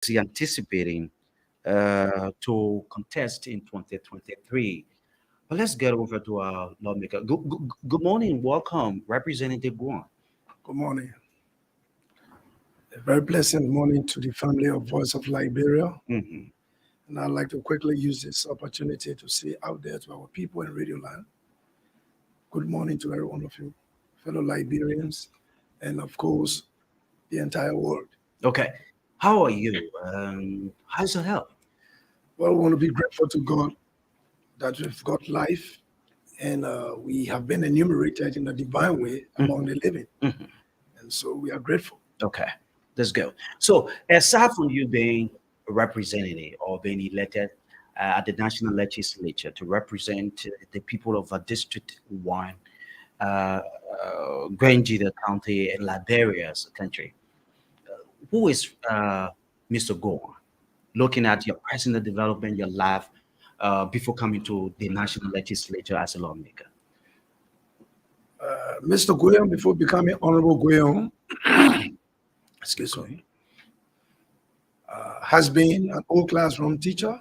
is he anticipating to contest in 2023? But let's get over to our lawmaker. Good morning. Welcome, Representative Guan. Good morning. A very pleasant morning to the family of Voice of Liberia. Hmm. And I'd like to quickly use this opportunity to say out there to our people in Radio Land, good morning to every one of you, fellow Liberians, and of course, the entire world. Okay. How are you? How's your health? Well, we want to be grateful to God that we've got life and we have been enumerated in a divine way among the living. Mhm. And so we are grateful. Okay, let's go. So, aside from you being a representative or being elected at the national legislature to represent the people of District 1, Grangeda County, and Liberia as a country, who is Mr. Gore? Looking at your personal development, your life before coming to the national legislature as a lawmaker. Mr. Guillaume, before becoming Honorable Guillaume, excuse me, has been an old classroom teacher,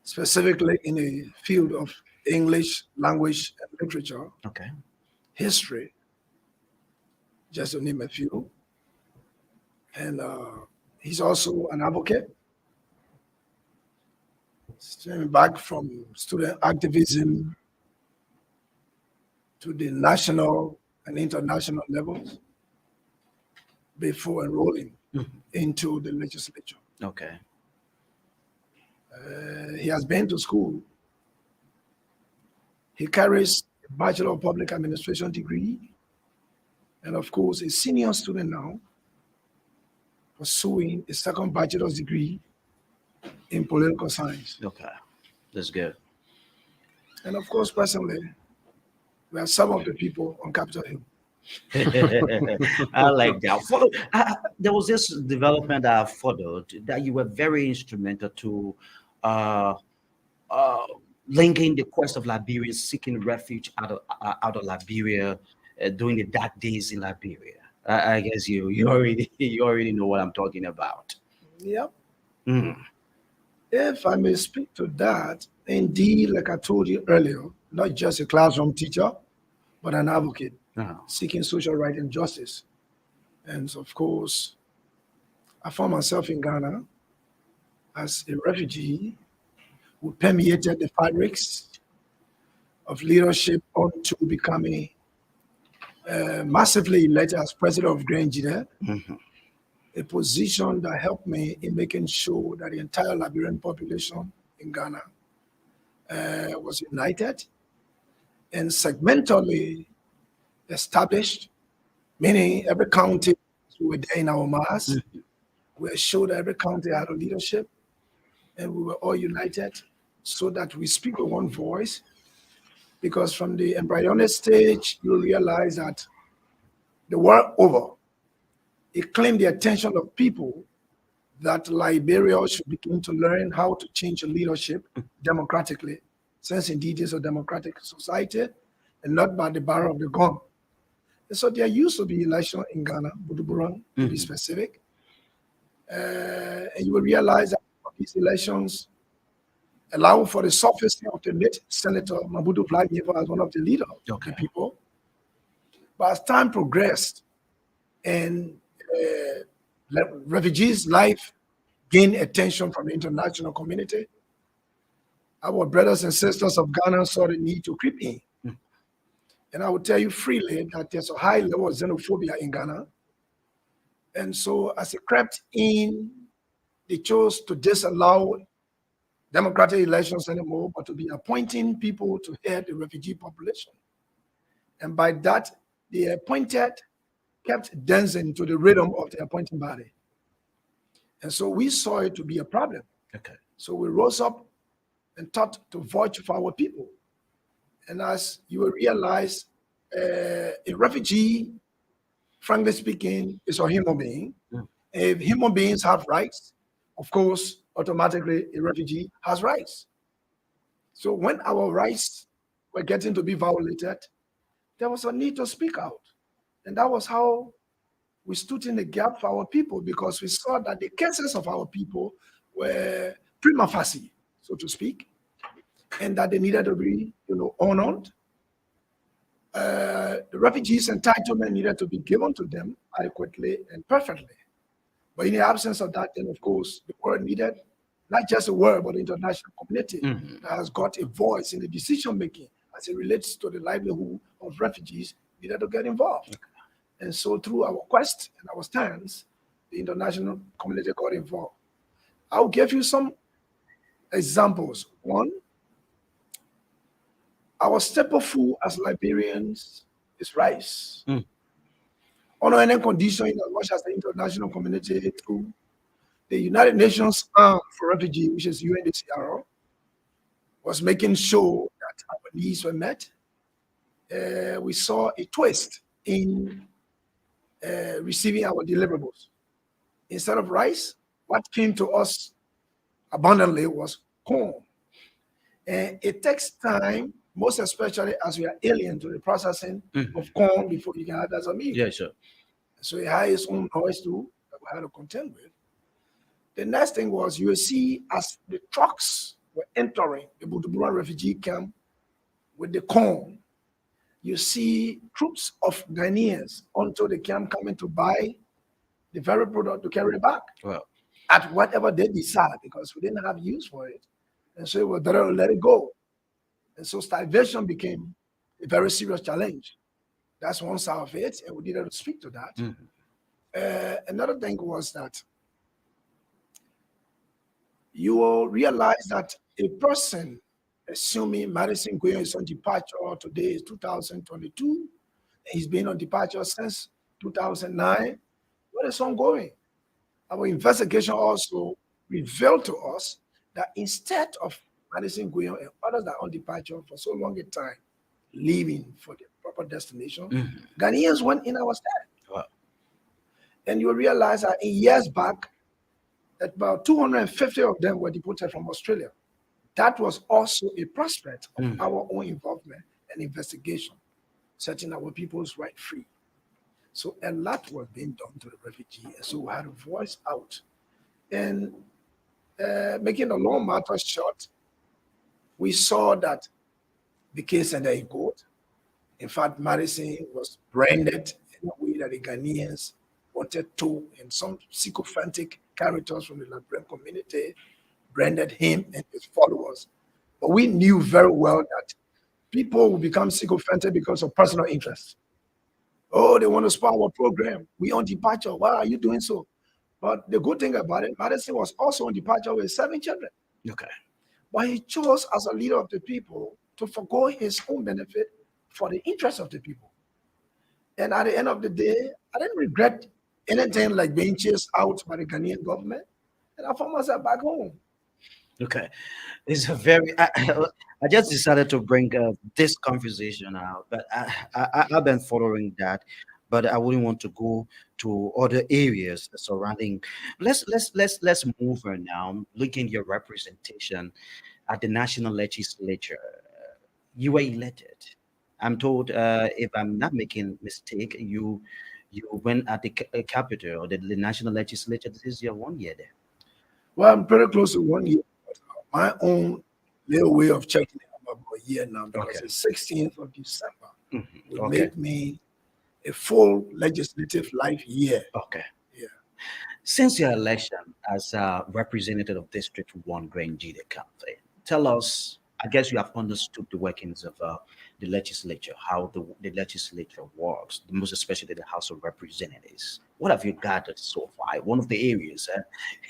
specifically in the field of English language and literature, Okay. history, just to name a few. And he's also an advocate, stemming back from student activism to the national and international levels before enrolling Mhm. into the legislature. Okay. He has been to school. He carries a Bachelor of Public Administration degree, and of course, a senior student now, pursuing a second bachelor's degree in political science. Okay. That's good. And of course, personally, we are some of the people on Capitol Hill. I like that. There was this development that I followed that you were very instrumental to uh, uh, linking the quest of Liberians seeking refuge out of Liberia during the dark days in Liberia. I guess you already you already know what I'm talking about. Yep. Mm. If I may speak to that, indeed, like I told you earlier, not just a classroom teacher, but an advocate Uh-huh. seeking social right and justice. And of course, I found myself in Ghana as a refugee who permeated the fabrics of leadership onto becoming massively elected as president of Grangeda, Mhm. a position that helped me in making sure that the entire Liberian population in Ghana was united and segmentally established, meaning every county we were there in our mass. Mhm. We assured every county had a leadership, and we were all united so that we speak with one voice. Because from the embryonic stage, you realize that the world over, it claimed the attention of people that Liberia should begin to learn how to change leadership democratically, since indeed it's a democratic society and not by the barrel of the gun. And so there used to be election in Ghana, Buduburan to be Mhm. specific. And you will realize that these elections allow for the surfacing of the late Senator Mabudu Vladieva as one of the leaders of the Okay. people. But as time progressed and refugees' life gained attention from the international community, our brothers and sisters of Ghana saw the need to creep in. Mm. And I will tell you freely that there's a high level of xenophobia in Ghana. And so as it crept in, they chose to disallow democratic elections anymore, but to be appointing people to head the refugee population. And by that, the appointed kept dancing to the rhythm of the appointing body. And so we saw it to be a problem. Okay. So we rose up and thought to vote for our people. And as you will realize, a refugee, frankly speaking, is a human being. Mm. If human beings have rights, of course, automatically a refugee has rights. So when our rights were getting to be violated, there was a need to speak out. And that was how we stood in the gap for our people because we saw that the cases of our people were prima facie, so to speak, and that they needed to be, honored. The refugees' entitlement needed to be given to them adequately and perfectly. But in the absence of that, then of course, the world needed not just the world, but the international community that has got a voice in the decision making as it relates to the livelihood of refugees needed to get involved. And so through our quest and our stance, the international community got involved. I'll give you some examples. One, our staple food as Liberians is rice. On any condition, in as much as the international community through the United Nations Arm for Refugees, which is UNHCR, was making sure that our needs were met. We saw a twist in receiving our deliverables. Instead of rice, what came to us abundantly was corn. And it takes time, most especially as we are alien to the processing of corn before you can have that as a meal. Yeah, sure. So it had its own noise too that we had to contend with. The next thing was you see as the trucks were entering the Bujumbura refugee camp with the corn, you see troops of Ghanaians onto the camp coming to buy the very product to carry it back at whatever they decide because we didn't have use for it. And so it was better to let it go. And so starvation became a very serious challenge. That's one side of it, and we needed to speak to that. Another thing was that you will realize that a person, assuming Madison Guyon is on departure, today is 2022, and he's been on departure since 2009, what is ongoing? Our investigation also revealed to us that instead of Madison Guyon and others that are on departure for so long a time, leaving for the proper destination, Ghanaians went in our stead. And you realize that in years back, that about 250 of them were deported from Australia. That was also a prospect of our own involvement and investigation, setting our people's right free. So a lot was being done to the refugee, and so we had to voice out. And making a long matter short, we saw that the case ended in court. In fact, Madison was branded in a way that the Ghanaians wanted to, and some sycophantic characters from the Liberian community branded him and his followers. But we knew very well that people will become sycophantic because of personal interest. Oh, they want to spoil our program. We on departure. Why are you doing so? But the good thing about it, Madison was also on departure with 7 children. Okay. But he chose as a leader of the people to forgo his own benefit for the interest of the people. And at the end of the day, I didn't regret anything like being chased out by the Ghanaian government. And I found myself back home. Okay. It's a very, I just decided to bring this conversation out, but I've been following that, but I wouldn't want to go to other areas surrounding. Let's move on now. Looking at your representation at the national legislature, you were elected. I'm told, if I'm not making mistake, you went at the capital, the national legislature. This is your 1 year there. Well, I'm pretty close to 1 year. My own little way of checking it, I'm about a year now because the 16th of December will make me a full legislative life year. Okay. Yeah. Since your election as a representative of District 1 Grand Jide County, tell us, I guess you have understood the workings of the legislature, how the legislature works, most especially the House of Representatives. What have you gathered so far? One of the areas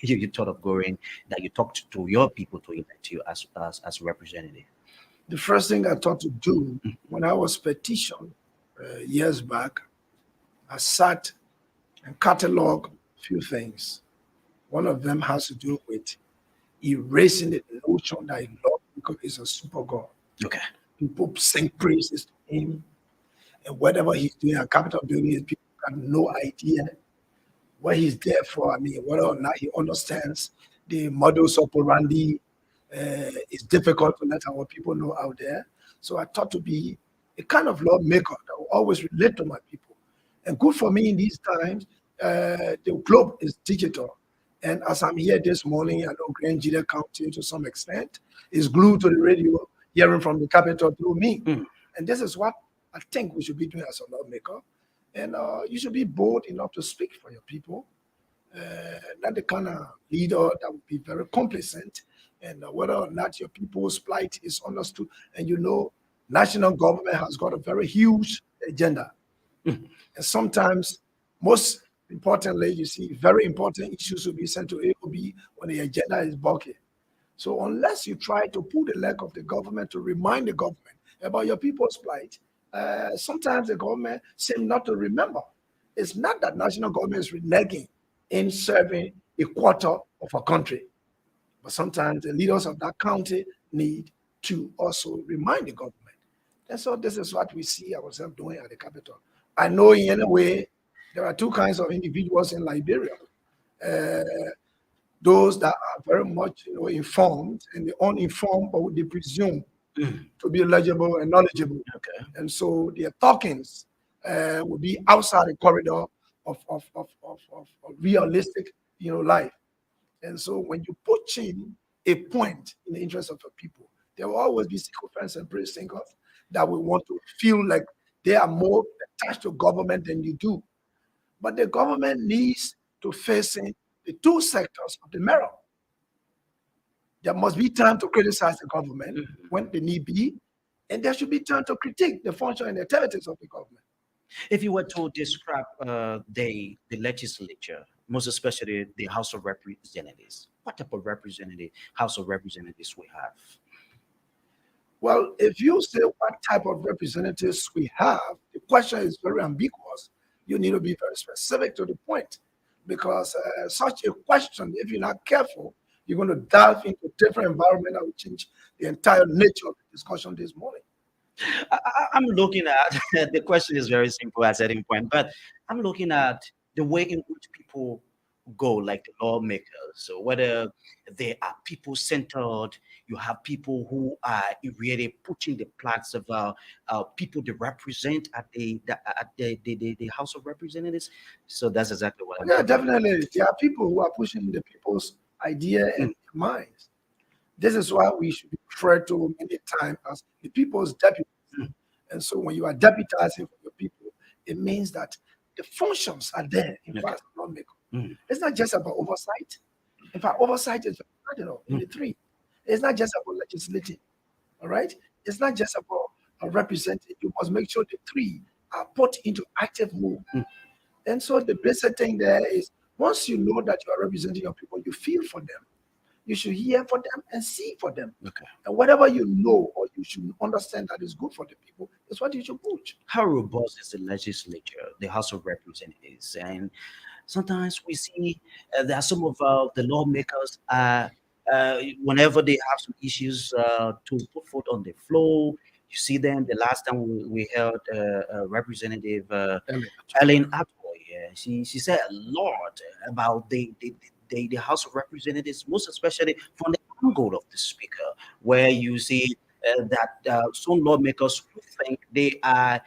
you thought of going, that you talked to your people to elect you as representative. The first thing I thought to do when I was petitioned years back, I sat and cataloged a few things. One of them has to do with erasing the notion that Lord because he's a super God. Okay. People sing praises to him, and whatever he's doing at Capitol building, people have no idea what he's there for. I mean, whether or not he understands the modus operandi is difficult to let our people know out there. So I thought to be a kind of lawmaker that will always relate to my people. And good for me in these times, the globe is digital. And as I'm here this morning, I know Grand Gila County to some extent is glued to the radio, hearing from the capital through me. Mm. And this is what I think we should be doing as a lawmaker. And you should be bold enough to speak for your people, not the kind of leader that would be very complacent. And whether or not your people's plight is understood. And national government has got a very huge agenda. Mm. And sometimes, most importantly, you see, very important issues will be sent to AOB when the agenda is bulky. So unless you try to pull the leg of the government to remind the government about your people's plight, sometimes the government seems not to remember. It's not that national government is reneging in serving a quarter of a country, but sometimes the leaders of that county need to also remind the government. And so this is what we see ourselves doing at the capital. I know in any way there are two kinds of individuals in Liberia. Those that are very much informed and the uninformed, but they presume to be legible and knowledgeable. Okay. And so their talkings will be outside the corridor of realistic life. And so when you put in a point in the interest of the people, there will always be sycophants and praise singers that will want to feel like they are more attached to government than you do. But the government needs to face in the two sectors of the mirror. There must be time to criticize the government when the need be, and there should be time to critique the function and activities of the government. If you were to describe the legislature, most especially the House of Representatives, what type of representative House of Representatives we have? Well, if you say what type of representatives we have, the question is very ambiguous. You need to be very specific to the point, because such a question, if you're not careful, you're going to dive into different environment that will change the entire nature of the discussion this morning. I'm looking at the question is very simple at certain point, but I'm looking at the way in which people go, like the lawmakers. So whether they are people centered, you have people who are really pushing the plots of people they represent at the House of Representatives. So that's exactly what I'm Yeah, talking about. definitely. There are people who are pushing the people's idea and minds. This is why we should be referred to many times as the people's deputies. And so when you are deputizing for your people, it means that the functions are there in Okay. fact lawmaker. Mm. It's not just about oversight. In fact, oversight is cardinal in the three. It's not just about legislating. All right? It's not just about representing. You must make sure the three are put into active move. And so the basic thing there is once you know that you are representing your people, you feel for them. You should hear for them and see for them. Okay. And whatever you know or you should understand that is good for the people is what you should push. How robust is the legislature, the House of Representatives? And sometimes we see there are some of the lawmakers, whenever they have some issues to put foot on the floor, you see them. The last time we held Representative Ellen Atoy, she said a lot about the House of Representatives, most especially from the angle of the speaker, where you see that some lawmakers who think they are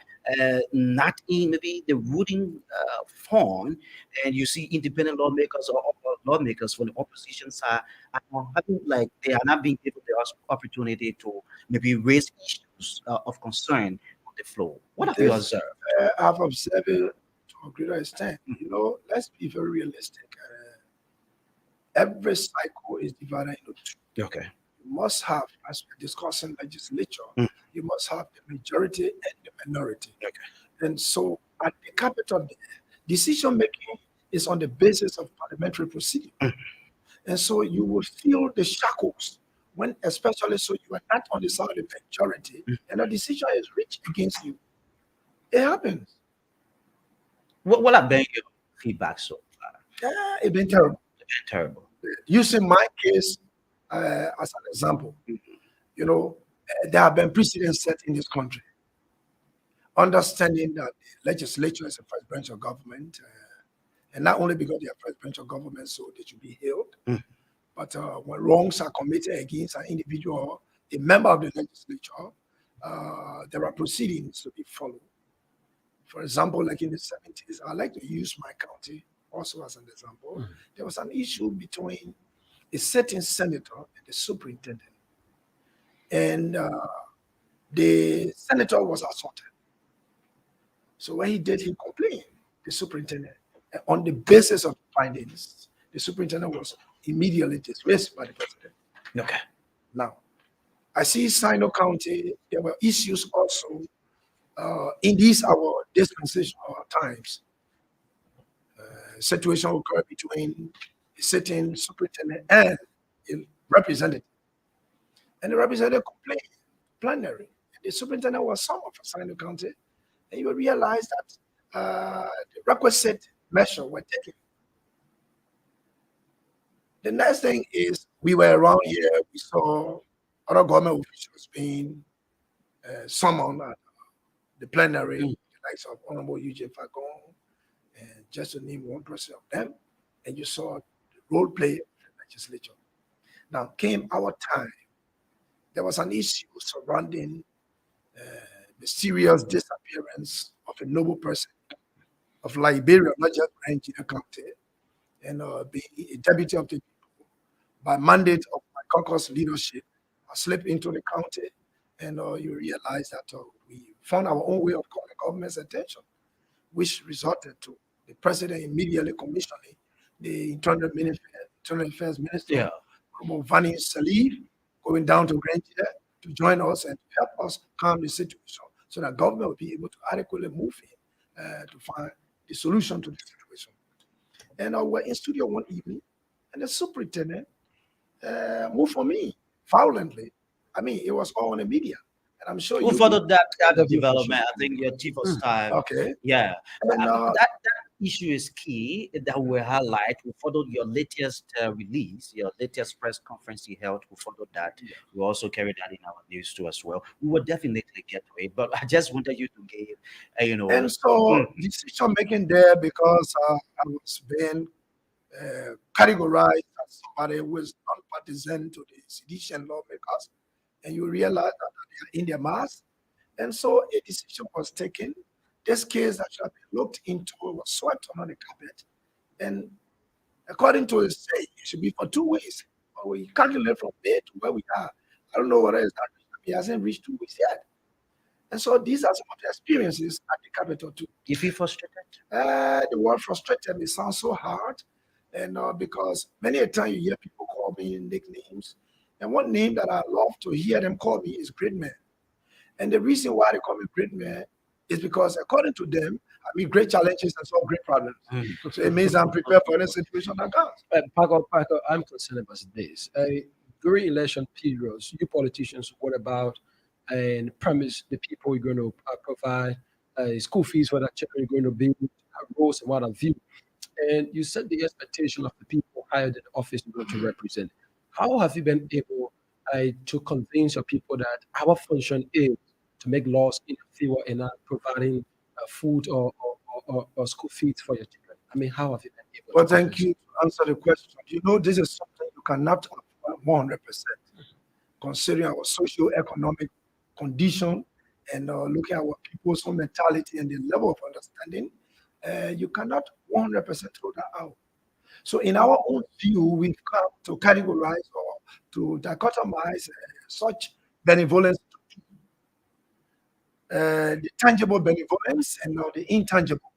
not in maybe the ruling form, and you see independent lawmakers or lawmakers from the opposition side are having like they are not being given the opportunity to maybe raise issues of concern on the floor. What have you This observed? I've observed it to a greater extent. Let's be very realistic. Every cycle is divided into two. Okay. You must have, as we're discussing legislature, you must have the majority and the minority. Okay. And so at the capital, decision making is on the basis of parliamentary procedure. And so you will feel the shackles when, especially, so you are not on the side of the majority and a decision is reached against you. It happens. What have been your feedback so far? Yeah, it's been terrible. Terrible. Using my case as an example, there have been precedents set in this country. Understanding that the legislature is a first branch of government, and not only because they are first branch of government, so they should be held, but when wrongs are committed against an individual, a member of the legislature, there are proceedings to be followed. For example, like in the 70s, I like to use my county also as an example, there was an issue between a certain senator and the superintendent. And the senator was assaulted. So what he did, he complained, the superintendent. And on the basis of findings, the superintendent was immediately dismissed by the president. Okay. Now, I see Sino County, there were issues also in these our dispensational times. Situation occurred between a certain superintendent and a representative. And the representative complained plenary. The superintendent was some of Sino County, and you will realize that the requisite measures were taken. The next thing is we were around here, we saw other government officials being summoned at the plenary, the likes of Honorable UJ Fagon, and just to name one person of them, and you saw the role play of the legislature. Now came our time. There was an issue surrounding the serious disappearance of a noble person of Liberia, not just Nigeria County, and being a deputy of the people by mandate of my caucus leadership. I slipped into the county, and you realize that we found our own way of calling government's attention, which resulted to the president immediately commissioning the Internal Affairs Minister, Vani Salih, going down to Grandia to join us and help us calm the situation so that government will be able to adequately move in to find the solution to the situation. And we're in studio one evening, and the superintendent moved for me violently. I mean, it was all on the media. And I'm sure Who you followed that Definitely. development? I think your chief of staff. Okay. Yeah. And That issue is key that we highlight. We followed your latest release, your latest press conference you held. We followed that. We also carried that in our news too as well. We will definitely get to it, but I just wanted you to give, and so decision making there, because I was being categorized as somebody who is non-partisan to the sedition lawmakers, and you realize that they are in their mass. And so a decision was taken. This case that should have been looked into was swept under the carpet. And according to his say, it should be for 2 weeks. But we calculate from there to where we are. I don't know what else that he hasn't reached 2 weeks yet. And so these are some of the experiences at the Capitol too. You feel frustrated? The word frustrated may sound so hard, and because many a time you hear people call me nicknames, and one name that I love to hear them call me is Great Man. And the reason why they call me Great Man is because, according to them, I mean great challenges and solve great problems. So it means I'm prepared for any situation that comes. Paco, I'm concerned about this. During election periods, you politicians, what about and promise the people you're going to provide school fees for that children you're going to build, roads and what have you. And you set the expectation of the people hired in the office you're going to represent. How have you been able to convince your people that our function is to make laws in favor in providing food or school fees for your children? I mean, how have you been able Well, to thank you to answer the question. You know, this is something you cannot afford 100%, considering our socio-economic condition and looking at our people's own mentality and the level of understanding. You cannot 100% throw that out. So in our own view, we've come to categorize or to dichotomize such benevolence, the tangible benevolence and the intangible.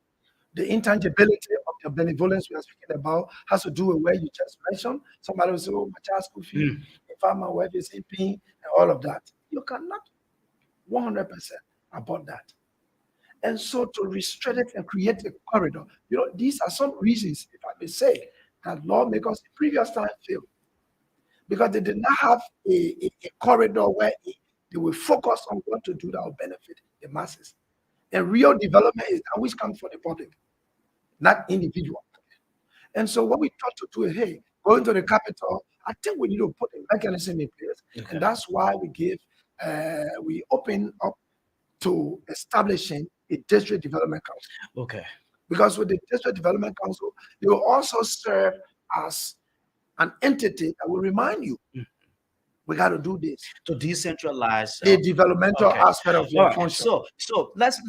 The intangibility of the benevolence we are speaking about has to do with where you just mentioned. Somebody will say, oh, my child's school fee, if my wife is in pain, and all of that. You cannot 100% about that. And so to restrict it and create a corridor, you know, these are some reasons, if I may say, that lawmakers in previous time failed. Because they did not have a corridor where they will focus on what to do that will benefit the masses. And real development is that which comes from the public, not individual. And so what we try to do is, hey, going to the capital, I think we need to put a mechanism in place. Okay. And that's why we open up to establishing a district development council. Okay. Because with the district development council, they will also serve as an entity that will remind you We got to do this. To decentralize. The developmental Okay. aspect of All your right. function. So let's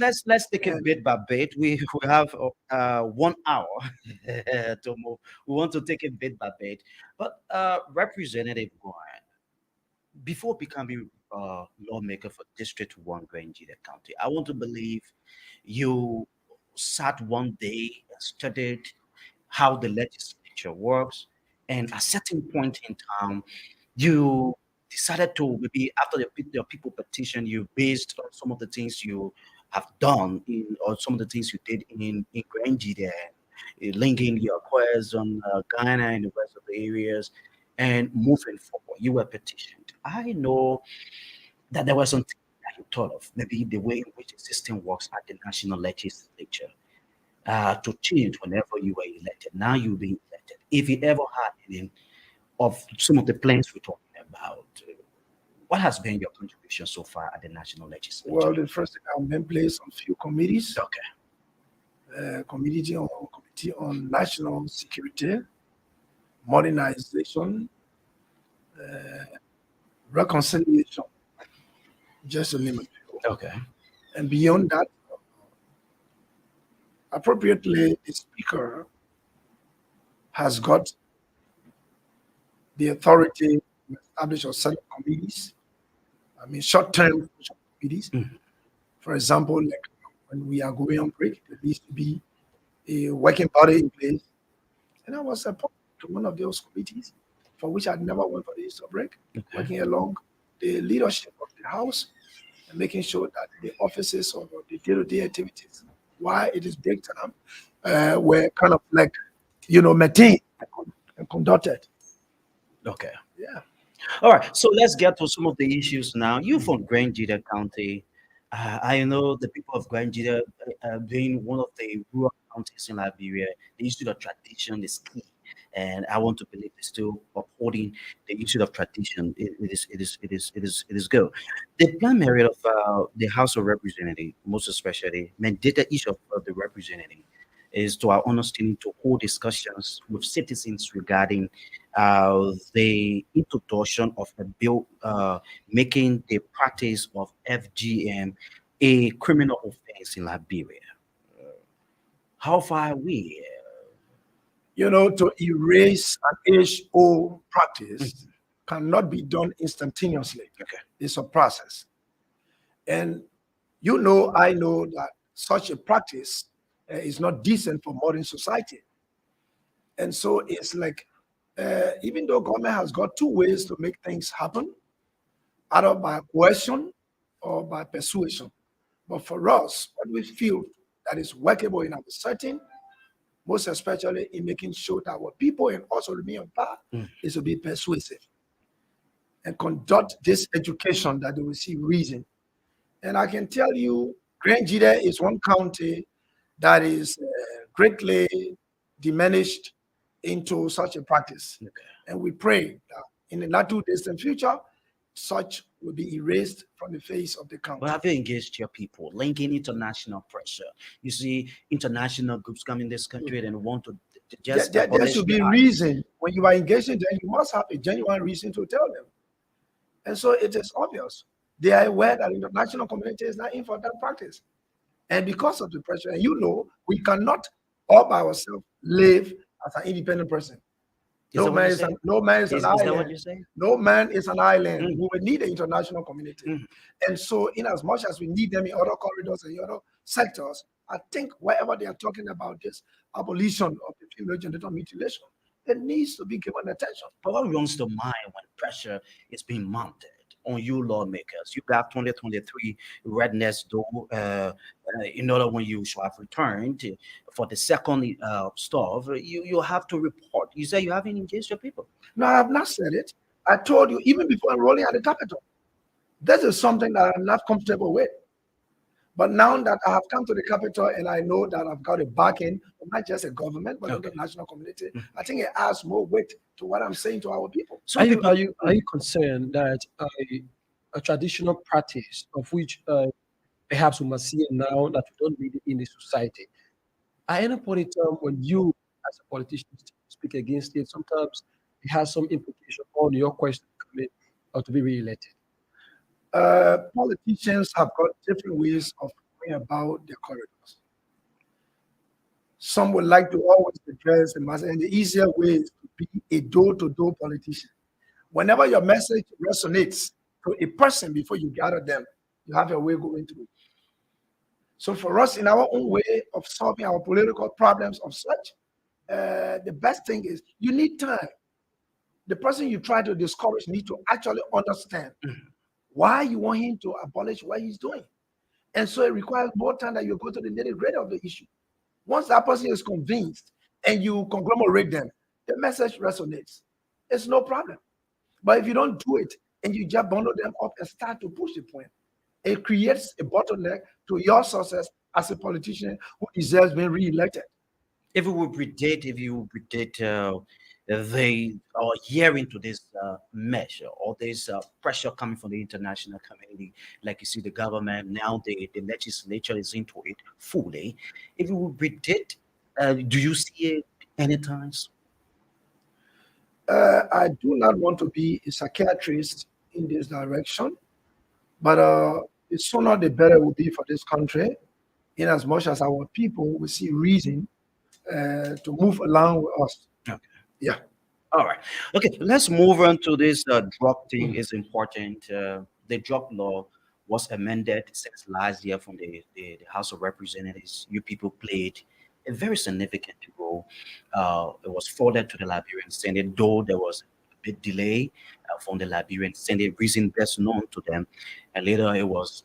take it And bit by bit. We have 1 hour to move. We want to take it bit by bit. But Representative Gordon, before becoming lawmaker for District 1 Grangita County, I want to believe you sat one day and studied how the legislature works, and at a certain point in time, you decided to maybe after the people petition you based on some of the things you have done or some of the things you did in Grangita, linking your quest on Ghana and the rest of the areas, and moving forward, you were petitioned. I know that there was something that you thought of, maybe the way in which the system works at the national legislature, to change whenever you were elected. Now you've been elected. If you ever had any of some of the plans we're talking about, what has been your contribution so far at the national legislature? well, the first thing I've been placed on few committees, Okay. committee on national security, modernization, reconciliation, just to name a few. Okay. And beyond that, appropriately, the speaker has got the authority to establish or set up committees. I mean, short-term committees. Mhm. For example, like when we are going on break, there needs to be a working body in place. And I was appointed to one of those committees for which I'd never went for the Easter break, Okay. working along the leadership of the House and making sure that the offices or the day-to-day activities, while it is break time, were kind of like, maintained and conducted. Okay. Yeah. All right. So let's get to some of the issues now. You from Grangita County. I know the people of Grangita, being one of the rural counties in Liberia, the issue of tradition is key. And I want to believe they're still upholding the issue of tradition. It is good. The primary of the House of Representatives, most especially, mandated each of the representatives is to our understanding to hold discussions with citizens regarding the introduction of a bill making the practice of FGM a criminal offense in Liberia. How far are we? To erase an age-old practice cannot be done instantaneously. Okay. It's a process. And I know that such a practice is not decent for modern society. And so it's like, even though government has got two ways to make things happen, either by coercion or by persuasion. But for us, what we feel that is workable in our setting, most especially in making sure that our people and also remain on power, is to be persuasive and conduct this education that they will see reason. And I can tell you, Grangita is one county that is greatly diminished into such a practice. Okay. And we pray that in the not too distant future, such will be erased from the face of the county. But have you engaged your people, linking international pressure? You see, international groups come in this country and want to just There abolish should the be act. reason. When you are engaging them, you must have a genuine reason to tell them. And so it is obvious. They are aware that the international community is not in for that practice. And because of the pressure, and we cannot all by ourselves live as an independent person. Is that what you say? No man is an Is that what island. you say? No man is an island. Mm. We will need the international community. Mm. And so, in as much as we need them in other corridors and other sectors, I think wherever they are talking about this abolition of the female genital mutilation, it needs to be given attention. But what runs the mind when pressure is being mounted on you lawmakers? You got 2023 redness door in order when you shall have returned for the second stuff, you have to report. You say you haven't engaged your people. No, I have not said it. I told you even before enrolling at the Capitol. This is something that I'm not comfortable with. But now that I have come to the Capitol and I know that I've got a backing of not just a government, but Okay. the national community, I think it adds more weight to what I'm saying to our people. So Are you concerned that a traditional practice of which perhaps we must see it now that we don't need it in the society? At any point in time when you as a politician speak against it, sometimes it has some implication on your question. or to be re-elected? Politicians have got different ways of going about their corridors. Some would like to always address the mass, and the easier way is to be a door-to-door politician. Whenever your message resonates to a person before you gather them, you have your way going through. So for us, in our own way of solving our political problems of such, the best thing is you need time. The person you try to discourage need to actually understand why you want him to abolish what he's doing. And so it requires more time that you go to the nitty-gritty of the issue. Once that person is convinced and you conglomerate them, the message resonates. It's no problem. But if you don't do it and you just bundle them up and start to push the point, it creates a bottleneck to your success as a politician who deserves being re-elected. If you would predict, if you would predict they are hearing to this measure or this pressure coming from the international community, like you see the government now, the legislature is into it fully. If you would predict, do you see it anytime? I do not want to be a psychiatrist in this direction, but the sooner the better it will be for this country, in as much as our people will see reason to move along with us. Okay. Yeah. All right. Okay, let's move on to this drug thing. Is important. The drug law was amended since last year from the House of Representatives. You people played a very significant role. It was forwarded to the Liberian Senate, though there was a bit delay from the Liberian Senate, reason best known to them. And later it was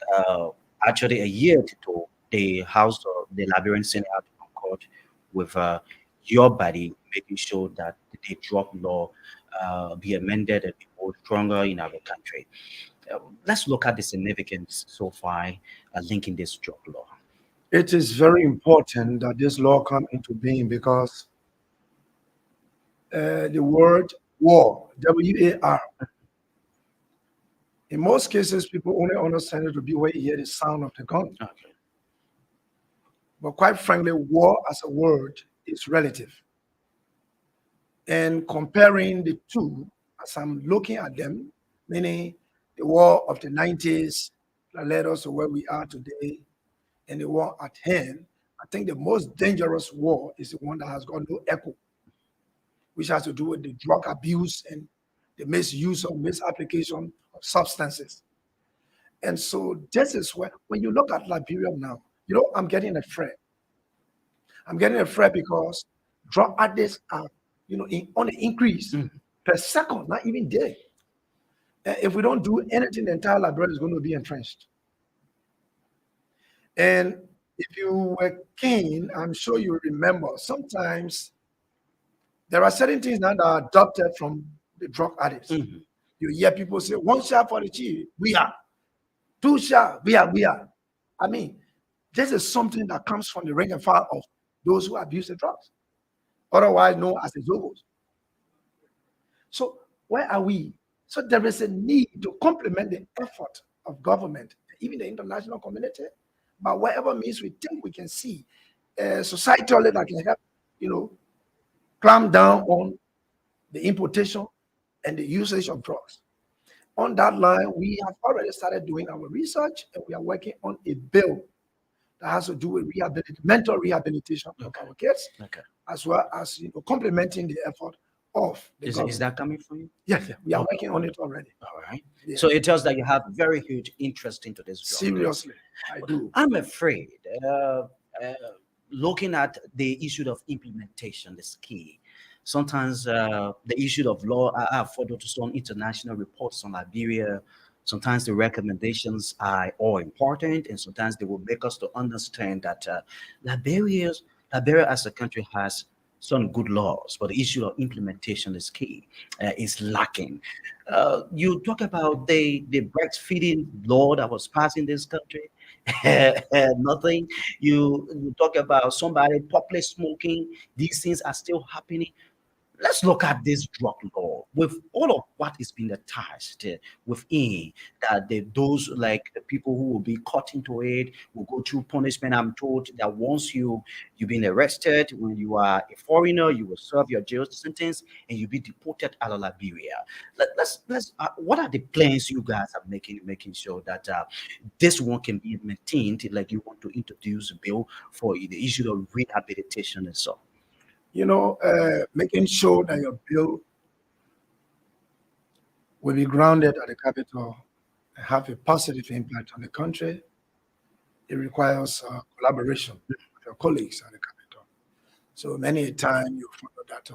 actually a year to the House of the Liberian Senate had to concord with your body, making sure that the drug law be amended and be more stronger in our country. Let's look at the significance so far linking this drug law. It is very important that this law come into being because the word war, W-A-R, in most cases, people only understand it to be where you hear the sound of the gun. Okay. But quite frankly, war as a word is relative. And comparing the two, as I'm looking at them, meaning the war of the 90s that led us to where we are today, and the war at hand, I think the most dangerous war is the one that has got no echo, which has to do with the drug abuse and the misuse or misapplication of substances. And so this is where, when you look at Liberia now, I'm getting afraid. I'm getting afraid because drug addicts are, on the increase per second, not even day. If we don't do anything, the entire Liberia is going to be entrenched. And if you were keen, I'm sure you remember, sometimes there are certain things that are adopted from the drug addicts. You hear people say, 1 shot for the chief, we are. 2 shot, we are. I mean, this is something that comes from the rank and file of those who abuse the drugs, otherwise known as the Zogos. So where are we? So there is a need to complement the effort of government, even the international community, by whatever means we think we can see societally that can help, clamp down on the importation and the usage of drugs. On that line, we have already started doing our research, and we are working on a bill that has to do with mental rehabilitation of our kids, as well as complementing the effort of the government. Is that coming from you? Yes, we are working on it already. All right. Yeah. So it tells that you have very huge interest into this drug. Seriously, I do. I'm afraid looking at the issue of implementation is key. Sometimes the issue of law are further to some international reports on Liberia. Sometimes the recommendations are all important, and sometimes they will make us to understand that Liberia as a country has some good laws, but the issue of implementation is key, is lacking. You talk about the breastfeeding law that was passed in this country. Nothing. You talk about somebody public smoking. These things are still happening. Let's look at this drug law. with all of what is being attached within that those like the people who will be caught into it will go through punishment. I'm told that once you've been arrested, when you are a foreigner, you will serve your jail sentence and you'll be deported out of Liberia. Let's what are the plans you guys are making sure that this one can be maintained? Like you want to introduce a bill for the issue of rehabilitation and so. Making sure that your bill will be grounded at the capital and have a positive impact on the country. It requires collaboration with your colleagues at the capital. So many a time you find that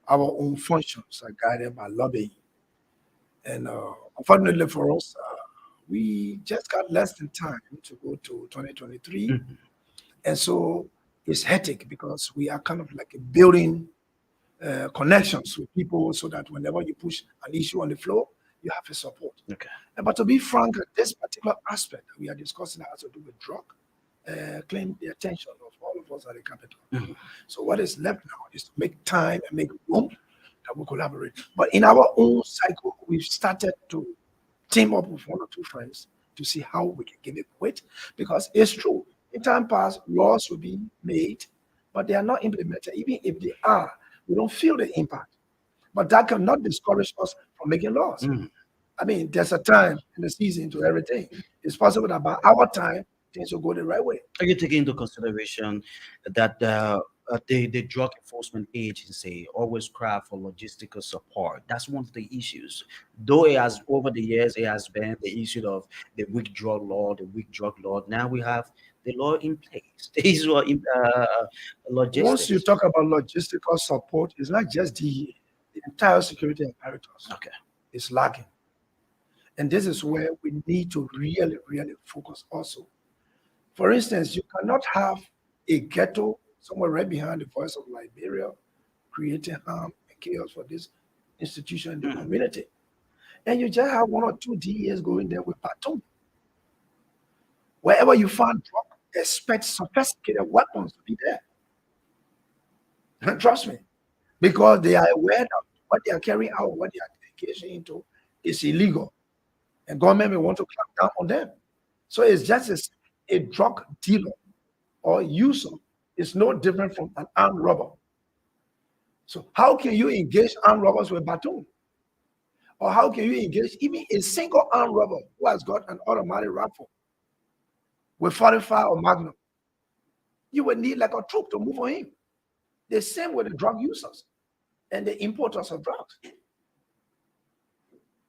our own functions are guided by lobbying. And unfortunately for us, we just got less than time to go to 2023. Mhm. And so it's hectic because we are kind of like building connections with people so that whenever you push an issue on the floor, you have a support. Okay. But to be frank, this particular aspect that we are discussing that has to do with drug claim the attention of all of us at the capital. Mhm. So what is left now is to make time and make room that we collaborate. But in our own cycle, we've started to team up with one or two friends to see how we can give it weight. Because it's true, in time past, laws will be made, but they are not implemented. Even if they are, we don't feel the impact. But that cannot discourage us from making laws. Mhm. I mean, there's a time in the season to everything. It's possible that by our time, things will go the right way. Are you taking into consideration that the drug enforcement agency always cry for logistical support? That's one of the issues. Though it has over the years it has been the issue of the weak drug law, the weak drug law. Now we have the law in place. The issue of Once you logistics. talk about logistical support, it's not just the entire security apparatus. Okay. It's lacking. And this is where we need to really, really focus also. For instance, you cannot have a ghetto somewhere right behind the voice of Liberia creating harm and chaos for this institution in the community. And you just have one or two DEs going there with baton. Wherever you find drug, expect sophisticated weapons to be there. And trust me, because they are aware that what they are carrying out, what they are engaging into is illegal. And government may want to clamp down on them. So it's just a drug dealer or user is no different from an armed robber. So how can you engage armed robbers with baton? Or how can you engage even a single armed robber who has got an automatic rifle with 45 or Magnum? You would need like a troop to move on him. The same with the drug users and the importers of drugs.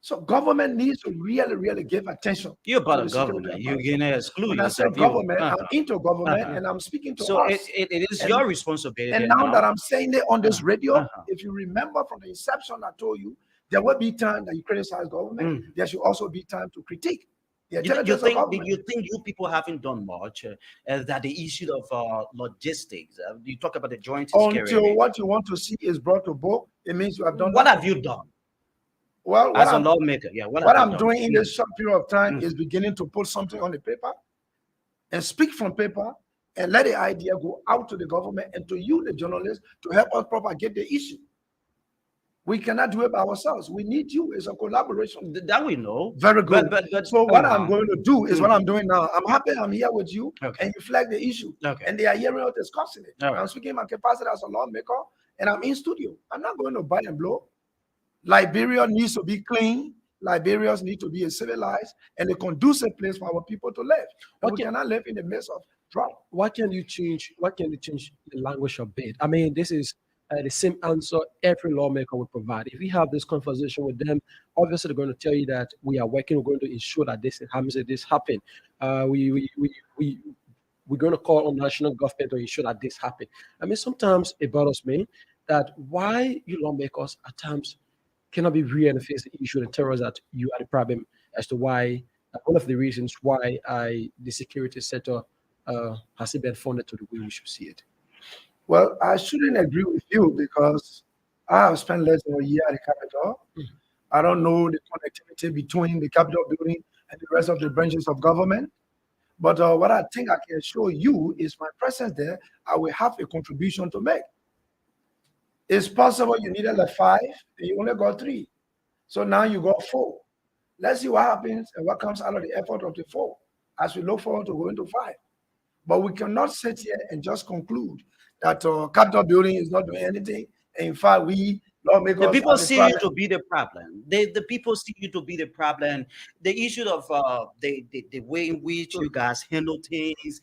So government needs to really, really give attention. You're part to of the security government. You're apparatus. going to exclude When I say yourself. government, I'm into government uh-huh. and I'm speaking to So us. it is And- your responsibility. And now that I'm saying it on this radio, uh-huh. if you remember from the inception, I told you there will be time that you criticize government. There should also be time to critique the You intelligence of think government. you people haven't done much that the issue of logistics? You talk about the joint security. Until what you want to see is brought to book, it means you have done What nothing. have you done Well, as a lawmaker? Yeah, what have you I'm done? doing in this short period of time is beginning to put something on the paper and speak from paper and let the idea go out to the government and to you, the journalists, to help us propagate the issue. We cannot do it by ourselves. We need you. It's a collaboration. That we know. Very good. But So what I'm going to do is what I'm doing now. I'm happy I'm here with you Okay. and you flag the issue. Okay. And they are hearing us discussing it. All right. I'm speaking in my capacity as a lawmaker and I'm in studio. I'm not going to buy and blow. Liberia needs to be clean. Liberians need to be a civilized and a conducive place for our people to live. And we cannot live in the midst of drought. Why can you change? Why can you change the language a bit? I mean, this is the same answer every lawmaker will provide. If we have this conversation with them, obviously they're going to tell you that we are working. We're going to ensure that this happens. That this happen. We're going to call on national government to ensure that this happen. I mean, sometimes it bothers me that why you lawmakers at times cannot be real and face the issue and tell us that you are the problem as to why one of the reasons why the security sector hasn't been funded to the way we should see it. Well, I shouldn't agree with you because I have spent less than a year at the Capitol. I don't know the connectivity between the Capitol building and the rest of the branches of government. But what I think I can show you is my presence there. I will have a contribution to make. It's possible you needed like 5, and you only got 3. So now you got 4. Let's see what happens and what comes out of the effort of the 4 as we look forward to going to 5. But we cannot sit here and just conclude that Capitol building is not doing anything. And in fact, we The lawmakers people are the see you problem. to be the problem. The people see you to be the problem. The issue of the way in which you guys handle things,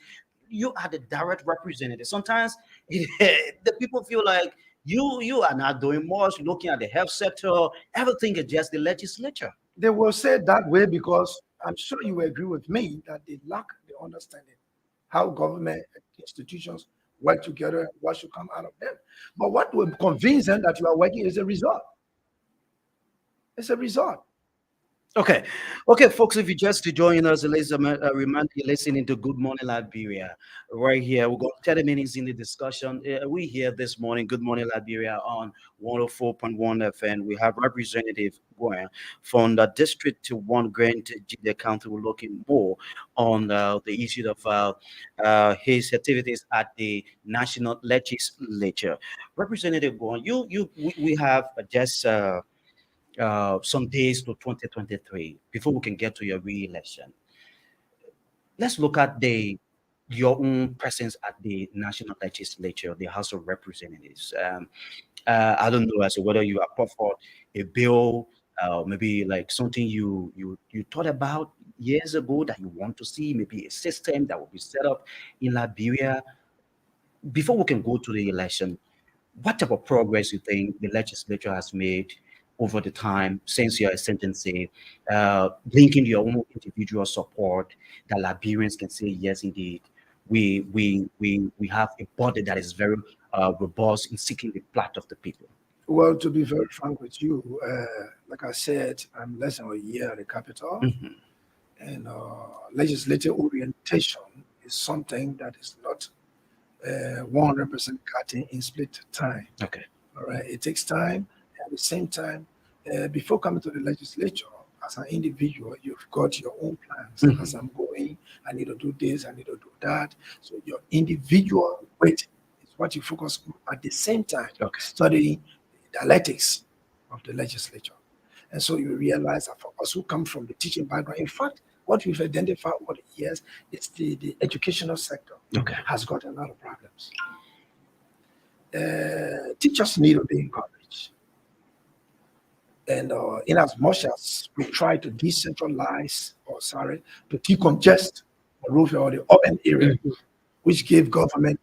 you are the direct representative. Sometimes the people feel like you are not doing much. Looking at the health sector, everything is just the legislature. They will say that way because I'm sure you will agree with me that they lack the understanding how government institutions work together and what should come out of them. But what will convince them that you are working is a result. It's a result. Okay, okay, folks. If you just join us, let's remind you listening to Good Morning Liberia right here. We got 30 minutes in the discussion. We here this morning, Good Morning Liberia on 104.1 FM. We have Representative Gwen from the District to One Grant the County. We're looking more on the issue of his activities at the National Legislature. Representative Gwen, we have just. Some days to 2023 before we can get to your re-election. Let's look at the your own presence at the national legislature, the House of Representatives. I don't know as to whether you have put forth a bill, maybe like something you thought about years ago that you want to see, maybe a system that will be set up in Liberia before we can go to the election. What type of progress you think the legislature has made over the time since your ascendancy, linking your own individual support that Liberians can say, yes, indeed, we have a body that is very robust in seeking the plight of the people. Well, to be very frank with you, like I said, I'm less than a year at the capital, Mhm. and legislative orientation is something that is not 100% cutting in split time. Okay. All right, it takes time. At the same time, before coming to the legislature, as an individual, you've got your own plans. Mhm. As I'm going, I need to do this, I need to do that. So your individual weight is what you focus on at the same time, Okay. studying the dialectics of the legislature. And so you realize that for us who come from the teaching background, in fact, what we've identified over the years is the educational sector Okay. has got a lot of problems. Teachers need to be encouraged. And in as much as we try to decentralize, or sorry, to decongest Monrovia or the urban area, which gave government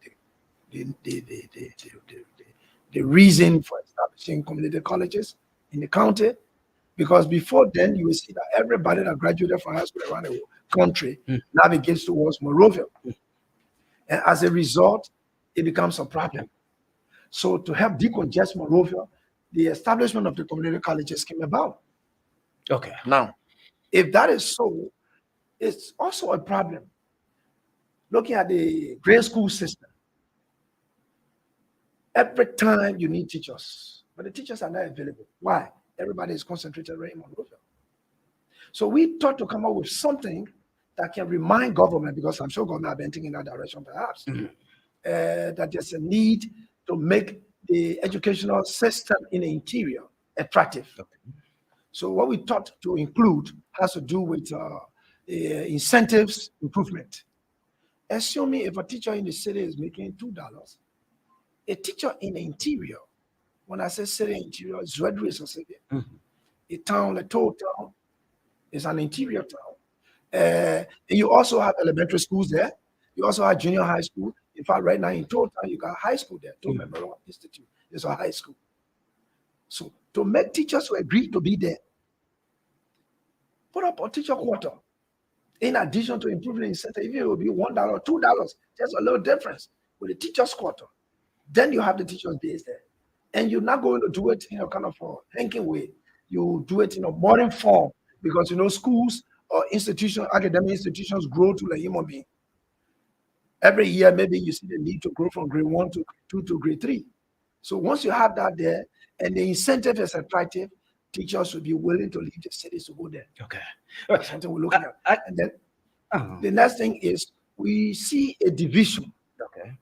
the, the, the, the, the, the, the reason for establishing community colleges in the county, because before then you will see that everybody that graduated from high school around the country navigates towards Monrovia. And as a result, it becomes a problem. So to help decongest Monrovia, the establishment of the community colleges came about. Okay. Now, if that is so, it's also a problem. Looking at the grade school system, every time you need teachers, but the teachers are not available. Why? Everybody is concentrated right in Monrovia. So we thought to come up with something that can remind government, because I'm sure government have been thinking in that direction perhaps, that there's a need to make the educational system in the interior attractive. Okay. So what we thought to include has to do with incentives improvement. Assuming if a teacher in the city is making $2, a teacher in the interior, when I say city interior, it's Red Race or city, a town, a total town, is an interior town. And you also have elementary schools there. You also have junior high school. In fact, right now in total, you got high school there. Toll Memorial Institute is a high school. So to make teachers who agree to be there, put up a teacher quarter. In addition to improving the incentive, even it will be $1, $2, just a little difference with the teacher's quarter. Then you have the teachers base there. And you're not going to do it in a kind of a hanking way. You do it in a modern form because schools or institutions, academic institutions grow to like human being. Every year, maybe you see the need to grow from grade 1 to grade 2 to grade 3. So once you have that there and the incentive is attractive, teachers will be willing to leave the cities to go there. Okay. That's something we're looking at. And then the next thing is we see a division Okay.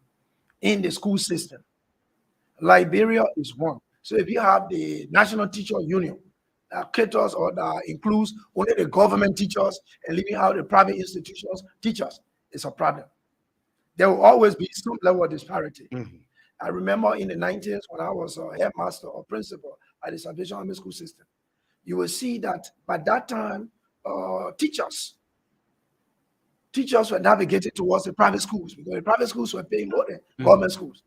in the school system. Liberia is one. So if you have the National Teacher Union that caters or that includes only the government teachers and leaving out the private institutions teachers, it's a problem. There will always be some level of disparity. Mhm. I remember in the 90s when I was a headmaster or principal at the Salvation Army school system, you will see that by that time, teachers were navigating towards the private schools because the private schools were paying more than government schools.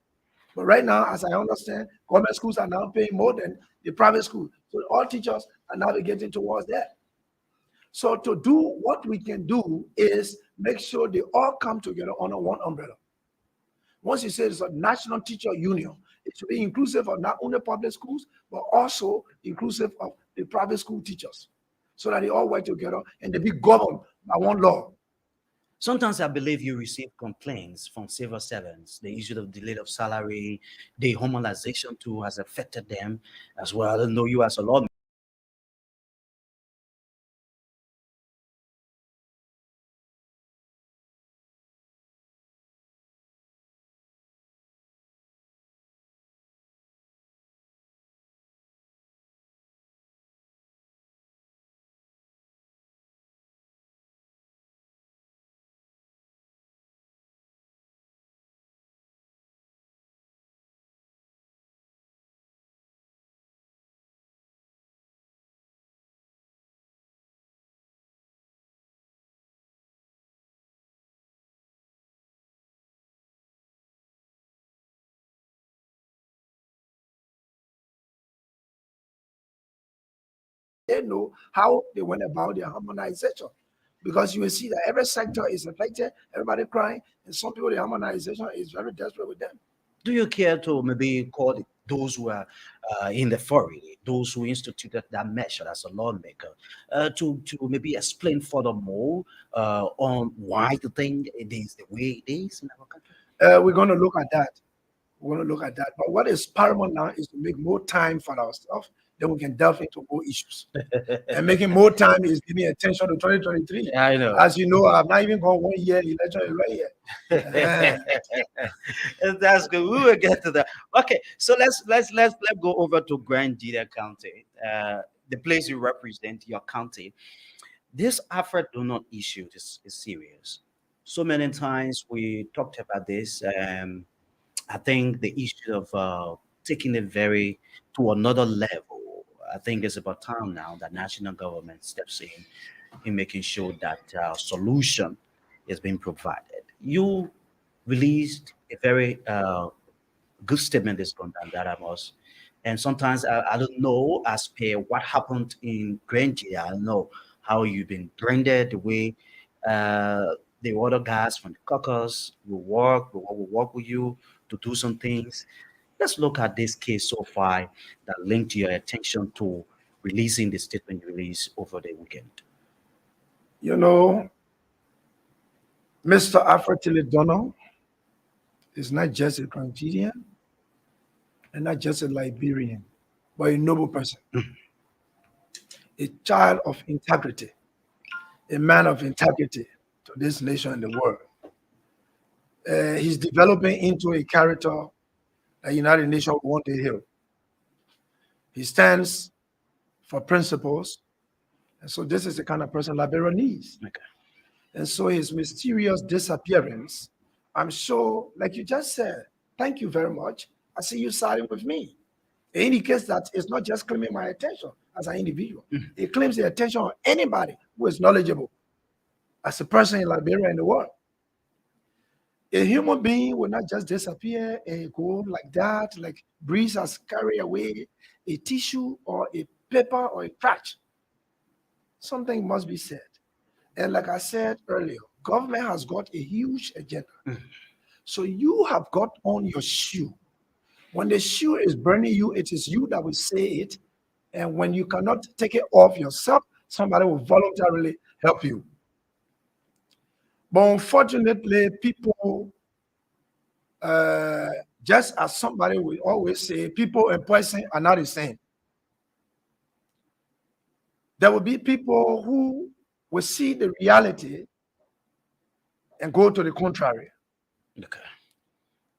But right now, as I understand, government schools are now paying more than the private schools. So all teachers are navigating towards that. So to do what we can do is make sure they all come together under one umbrella. Once you say it's a national teacher union, it should be inclusive of not only public schools, but also inclusive of the private school teachers, so that they all work together and they be governed by one law. Sometimes I believe you receive complaints from civil servants. The issue of delay of salary, the homogenization too has affected them as well. I don't know you as a lawmaker. They know how they went about their harmonization. Because you will see that every sector is affected, everybody crying, and some people, the harmonization is very desperate with them. Do you care to maybe call those who are in the authority, those who instituted that measure as a lawmaker, to maybe explain furthermore on why the thing it is the way it is in our country? We're going to look at that. We're going to look at that. But what is paramount now is to make more time for our stuff, then we can delve into more issues. And making more time is giving attention to 2023. I know. As you know, I've not even gone 1 year election is right yet. That's good. We will get to that. Okay, so let's go over to Grand Jita County, the place you represent, your county. This Afro do not issue is serious. So many times we talked about this. I think the issue of taking it very to another level. I think it's about time now that national government steps in making sure that solution is being provided. You released a very good statement this content that I was. And sometimes I don't know as per what happened in Granger. I don't know how you've been branded, the way the other guys from the caucus will work with you to do some things. Let's look at this case so far that linked your attention to releasing the statement you released over the weekend. You know, Mr. Afrotile Donald is not just a Nigerian and not just a Liberian, but a noble person, a child of integrity, a man of integrity to this nation and the world. He's developing into a character that United Nations want to heal. He stands for principles, and so this is the kind of person Liberia needs. Okay. And so his mysterious disappearance, I'm sure, like you just said, thank you very much. I see you siding with me. It indicates that it's not just claiming my attention as an individual. It claims the attention of anybody who is knowledgeable as a person in Liberia and the world. A human being will not just disappear and go like that, like breeze has carried away a tissue or a paper or a trash. Something must be said. And like I said earlier, government has got a huge agenda. So you have got on your shoe. When the shoe is burning you, it is you that will say it. And when you cannot take it off yourself, somebody will voluntarily help you. But unfortunately, people, just as somebody will always say, people and person are not the same. There will be people who will see the reality and go to the contrary. Okay.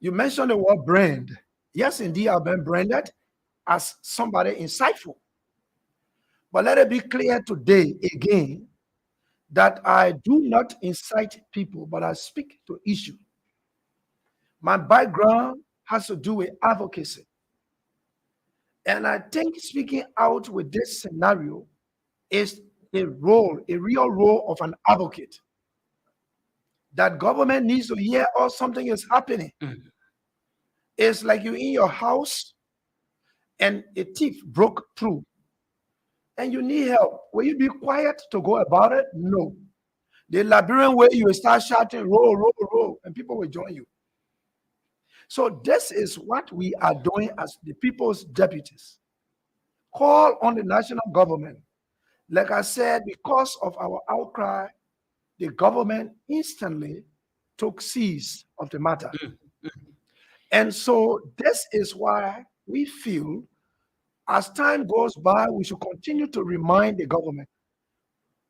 You mentioned the word brand. Yes, indeed, I've been branded as somebody insightful. But let it be clear today again that I do not incite people, but I speak to issue. My background has to do with advocacy. And I think speaking out with this scenario is a role, a real role of an advocate. That government needs to hear or something is happening. Mhm. It's like you in your house and a thief broke through and you need help. Will you be quiet to go about it? No. The Liberian way, you will start shouting, roll, roll, roll, and people will join you. So this is what we are doing as the people's deputies. Call on the national government. Like I said, because of our outcry, the government instantly took seize of the matter. And so this is why we feel as time goes by, we should continue to remind the government.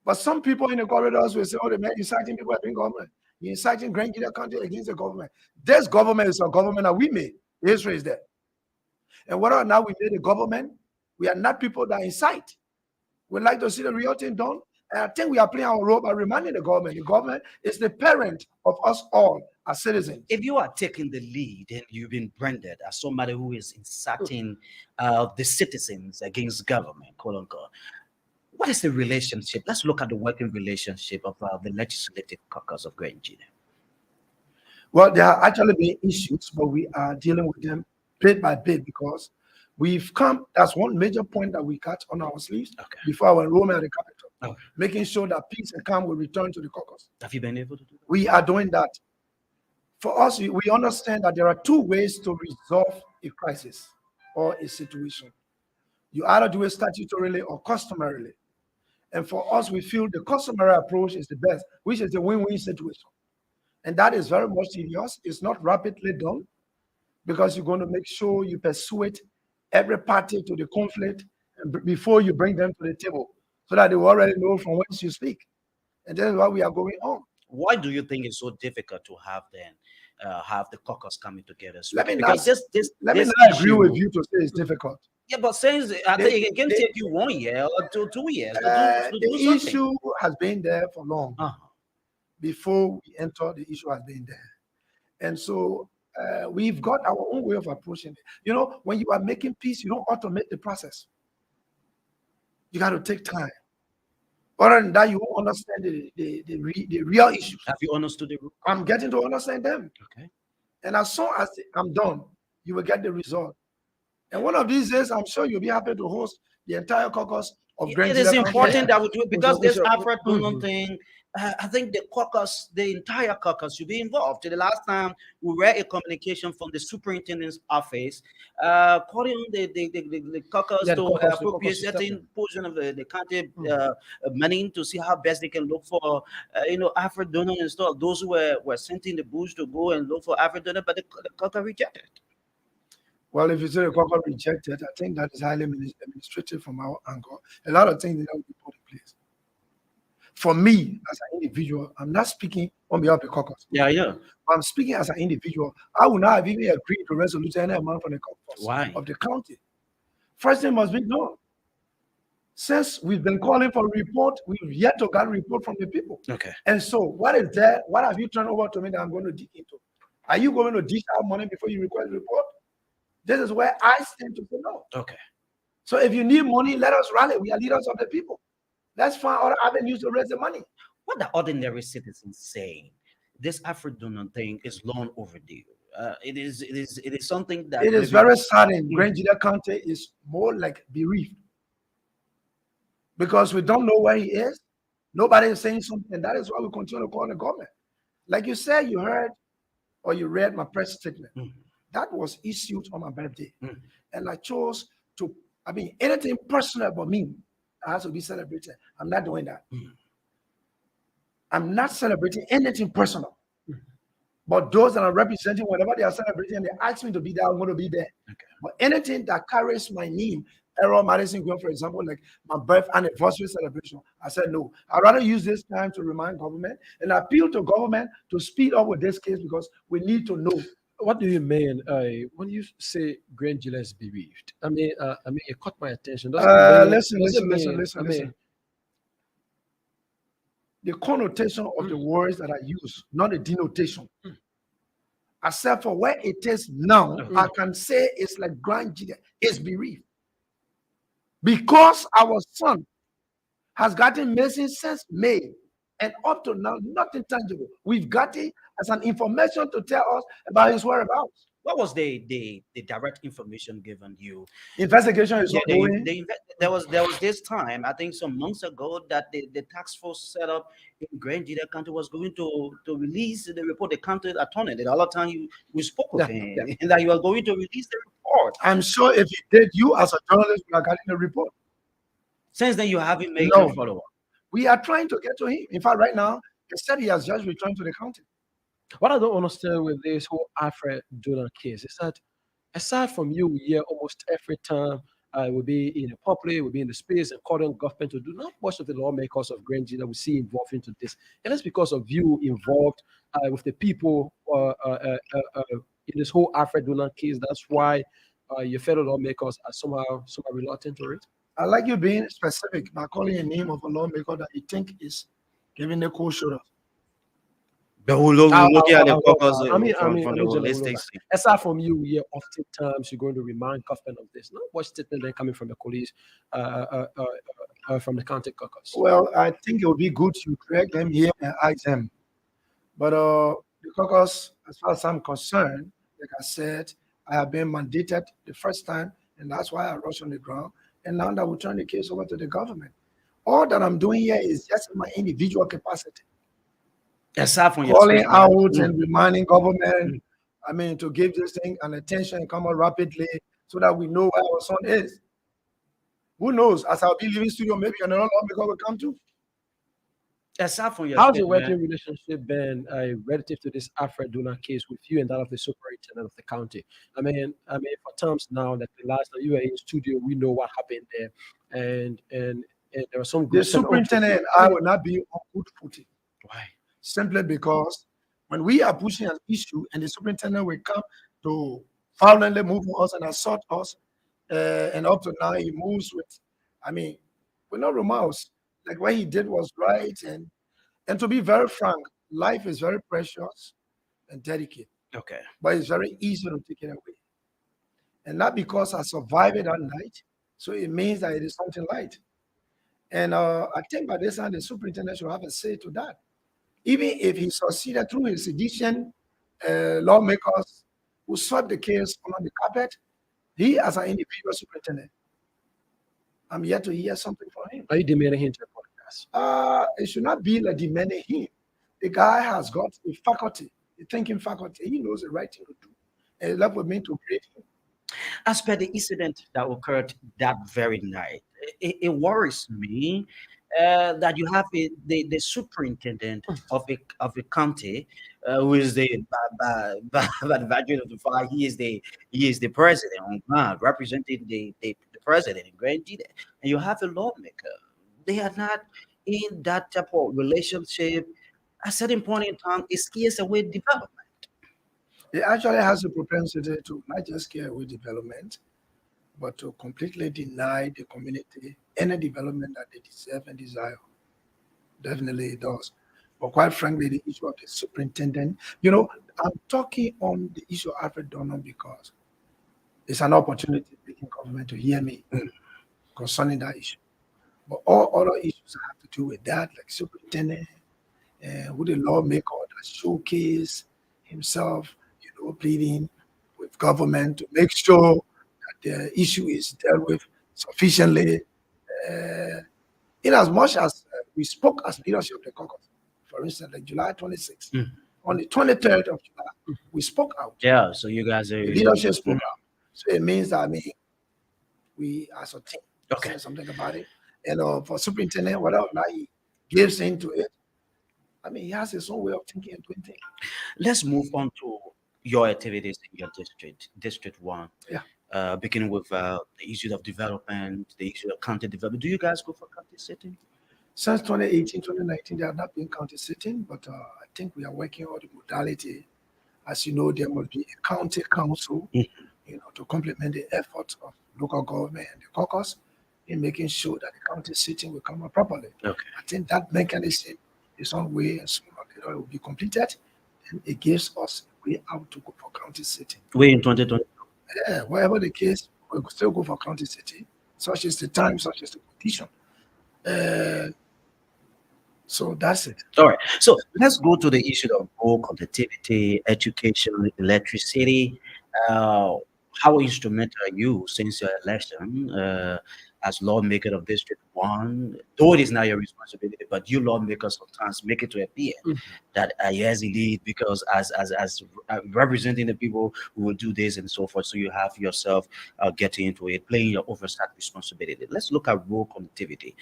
But some people in the corridors will say, oh, the man inciting people against government. You're inciting Grand Guinea County against the government. This government is a government that we made. History is there. And whether or not we made a government, we are not people that incite. We like to see the real thing done. And I think we are playing our role by reminding the government is the parent of us all as citizens. If you are taking the lead and you've been branded as somebody who is inciting the citizens against government, quote unquote, what is the relationship? Let's look at the working relationship of the legislative caucus of Grand Guinea. Well, there are actually been issues, but we are dealing with them bit by bit because we've come. That's one major point that we got on our sleeves before our enrollment at the capital, making sure that peace and calm will return to the caucus. Have you been able to do that? We are doing that. For us, we understand that there are two ways to resolve a crisis or a situation. You either do it statutorily or customarily. And for us, we feel the customary approach is the best, which is the win-win situation. And that is very much serious. It's not rapidly done because you're going to make sure you persuade every party to the conflict before you bring them to the table so that they will already know from whence you speak. And that is why we are going on. Why do you think it's so difficult to have the caucus coming together? Let me Because not, let me not agree with you to say it's difficult. Yeah, but since I think it can take you 1 year or 2 years to do The something. issue has been there for long. Before we enter, the issue has been there. And so we've got our own way of approaching it. You know, when you are making peace, you don't automate the process. You got to take time. Other than that, you won't understand the real issues. Have you understood the root? I'm getting to understand them. Okay. And as soon as I'm done, you will get the result. And one of these days, I'm sure you'll be happy to host the entire caucus of Grand It is Guinea important County. that we do it because this Alfred Mhm. Dunham thing. I think the caucus, the entire caucus, should be involved. The last time we read a communication from the superintendent's office, calling on the caucus Yeah, the to caucus, the appropriate caucus is certain portion of the county money to see how best they can look for, Alfred Dunham and stuff. Those who were sent in the bush to go and look for Alfred Dunham, but the caucus rejected. Well, if you say the caucus rejected, I think that is highly administrative from our angle. A lot of things that will be put in place. For me, as an individual, I'm not speaking on behalf of the caucus. Yeah. I'm speaking as an individual. I would not have even agreed to resolve any amount from the caucus of the county. First thing must be known. Since we've been calling for a report, we've yet to get a report from the people. Okay. And so, what is there? What have you turned over to me that I'm going to dig into? Are you going to dish out money before you request a report? This is where I stand to say no. Okay. So if you need money, let us rally. We are leaders of the people. Let's find other avenues to raise the money. What are ordinary citizens saying? This Alfred Dunham thing is long overdue. It is something that it is very saddening. Grand Guinea County is more like bereaved because we don't know where he is. Nobody is saying something, and that is why we continue to call the government. Like you said, you heard or you read my press statement. That was issued on my birthday. And I chose to, anything personal about me has to be celebrated. I'm not doing that. I'm not celebrating anything personal. But those that are representing, whatever they are celebrating, and they ask me to be there, I'm going to be there. Okay. But anything that carries my name, Errol Madison Gwen, for example, like my birth anniversary celebration, I said no. I'd rather use this time to remind government and appeal to government to speed up with this case because we need to know What do you mean when you say Granger is bereaved? I mean, it caught my attention. Listen, Does it listen, listen, mean? listen, listen. The connotation of the words that I use, not the denotation. Except for where it is now, I can say it's like grandchildren is bereaved. Because our son has gotten missing since May. And up to now, nothing tangible. We've got it as an information to tell us about his whereabouts. What was the direct information given you? Investigation is Yeah, ongoing. there was this time, I think some months ago, that the task force set up in Grand Jida County was going to release the report. The county attorney, the other time we spoke with Yeah, him, yeah. and that he was going to release the report. I'm sure if he did, you as a journalist would have gotten a report. Since then, you haven't made No. a follow up. We are trying to get to him. In fact, right now, they said he has just returned to the county. What I don't understand with this whole Alfred Donald case is that aside from you, here almost every time will be in the public, will be in the space and calling government to do not much of the lawmakers of Granger that we see involved into this. And that's because of you involved with the people in this whole Alfred Donald case. That's why your fellow lawmakers are somehow reluctant to it. I like you being specific by calling a name of a lawmaker that you think is giving the cold shoulder. The whole look at the caucus I mean, from the General holistic. Ulova. Aside from you, here, oftentimes you're going to remind government of this. Not what statement then coming from the police, from the county caucus. Well, I think it would be good to correct them here and ask them. But the caucus, as far as I'm concerned, like I said, I have been mandated the first time, and that's why I rushed on the ground. And now that we turn the case over to the government, all that I'm doing here is just in my individual capacity. Aside from your Calling speech, out and reminding government, I mean, to give this thing an attention and come out rapidly so that we know where our son is. Who knows? As I'll be leaving studio, maybe another lawmaker will come too. aside from your How's the statement, working relationship been relative to this Alfred Donald case with you and that of the superintendent of the county? For terms now that the last time you were in studio, we know what happened there, and there was some The groups saying, "Oh, superintendent and I will not be on good footing. why? Simply because when we are pushing an issue and the superintendent will come to violently move on us and assault us, and up to now he moves with, I mean, with no remorse. Like what he did was right. And to be very frank, life is very precious and delicate, Okay. but it's very easy to take it away. And not because I survived it that night, so it means that it is something light. And I think by this time the superintendent should have a say to that. Even if he succeeded through his sedition lawmakers who swept the case under the carpet, he as an individual superintendent, I'm yet to hear something from him. are you demanding him to the podcast?" It should not be like demanding him. The guy has got a faculty, a thinking faculty. He knows the right thing to do. And it's left with me to grade him. As per the incident that occurred that very night, it worries me that you have the superintendent of a county who is by the virtue of the fact he is the president on ground, representing the president in Grand Jide, and you have a lawmaker. They are not in that type of relationship. At a certain point in time, it scares away development. He actually has a propensity to not just scare away development, but to completely deny the community any development that they deserve and desire. Definitely it does. But quite frankly, the issue of the superintendent, I'm talking on the issue of Alfred Donald because it's an opportunity for government to hear me concerning that issue. But all other issues have to do with that, like superintendent, with the lawmaker that showcase himself, pleading with government to make sure that the issue is dealt with sufficiently. In as much as we spoke as leadership of the caucus, for instance, like July 26th, on the 23rd of July, we spoke out. Yeah, so you guys are The leadership spoke out. So it means that we as a team Okay. say something about it. And for superintendent, whatever now he gives into it, he has his own way of thinking and doing things. Let's move on to your activities in your district, District 1. Yeah. Beginning with the issue of development, the issue of county development. Do you guys go for county sitting? Since 2018, 2019, they have not been county sitting, but I think we are working on the modality As you know, there must be a county council, Mhm. to complement the efforts of local government and the caucus in making sure that the county sitting will come out properly. Okay. I think that mechanism is on way, and sooner or later it will be completed, and it gives us a way out to go for county sitting. We in 2020. Yeah, whatever the case, we will still go for county sitting. Such is the time, such is the condition. Uh, so that's it. All right. So let's go to the issue of goal, connectivity, education, electricity. Uh, how instrumental are you since your election as lawmaker of District 1? Though it is not your responsibility, but you lawmakers sometimes make it to appear that yes, indeed, because as representing the people who will do this and so forth, so you have yourself getting into it, playing your oversight responsibility. Let's look at rural connectivity.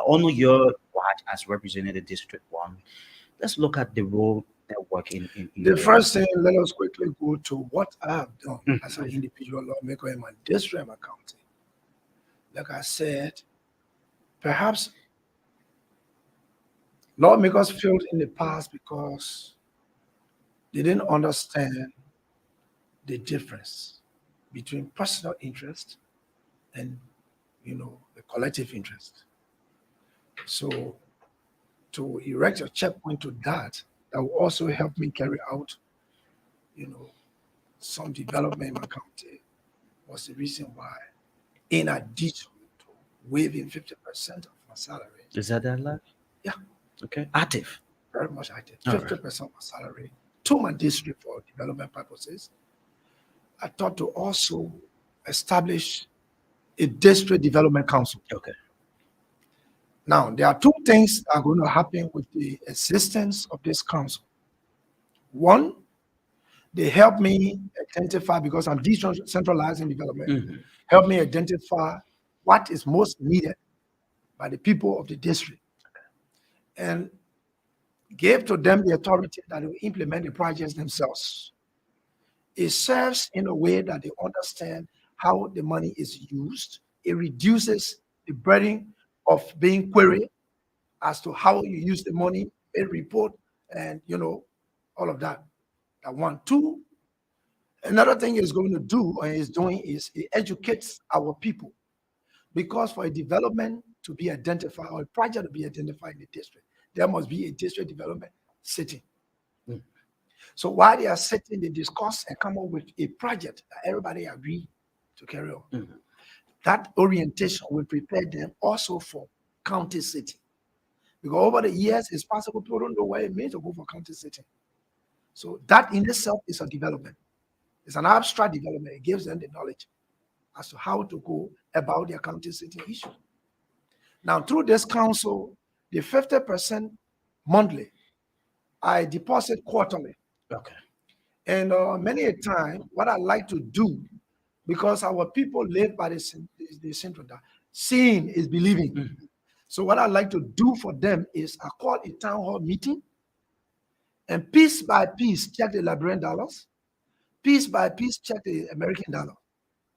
On your watch as representative District 1, let's look at the rural network in The your. first thing, let us quickly go to what I have done Mhm. as an individual lawmaker in my district and my county. Like I said, perhaps lawmakers failed in the past because they didn't understand the difference between personal interest and the collective interest. So to erect a checkpoint to that will also help me carry out, you know, some development in my county was the reason why, in addition to waiving 50% of my salary, Is that live? yeah, Okay. Active. very much I did All right. 50% of my salary to my district for development purposes. I thought to also establish a district development council. Okay. Now, there are two things that are going to happen with the existence of this council. One, they help me identify, because I'm decentralizing development, Mhm. help me identify what is most needed by the people of the district and gave to them the authority that will implement the projects themselves. It serves in a way that they understand how the money is used. It reduces the burden of being queried as to how you use the money, a report, and all of that. That one. Two, another thing it's going to do or is doing is it educates our people, because for a development to be identified or a project to be identified in the district, there must be a district development sitting. Mm. So while they are sitting, they discuss and come up with a project that everybody agree to carry on. Mhm. That orientation will prepare them also for county city. Because over the years, it's possible people don't know what it means to go for county city. So that in itself is a development. It's an abstract development. It gives them the knowledge as to how to go about their county city issue. Now, through this council, the 50% monthly, I deposit quarterly. Okay. And many a time, what I like to do, because our people live by the central, that seeing is believing. Mhm. So what I like to do for them is I call a town hall meeting and piece by piece check the Liberian dollars, piece by piece check the American dollar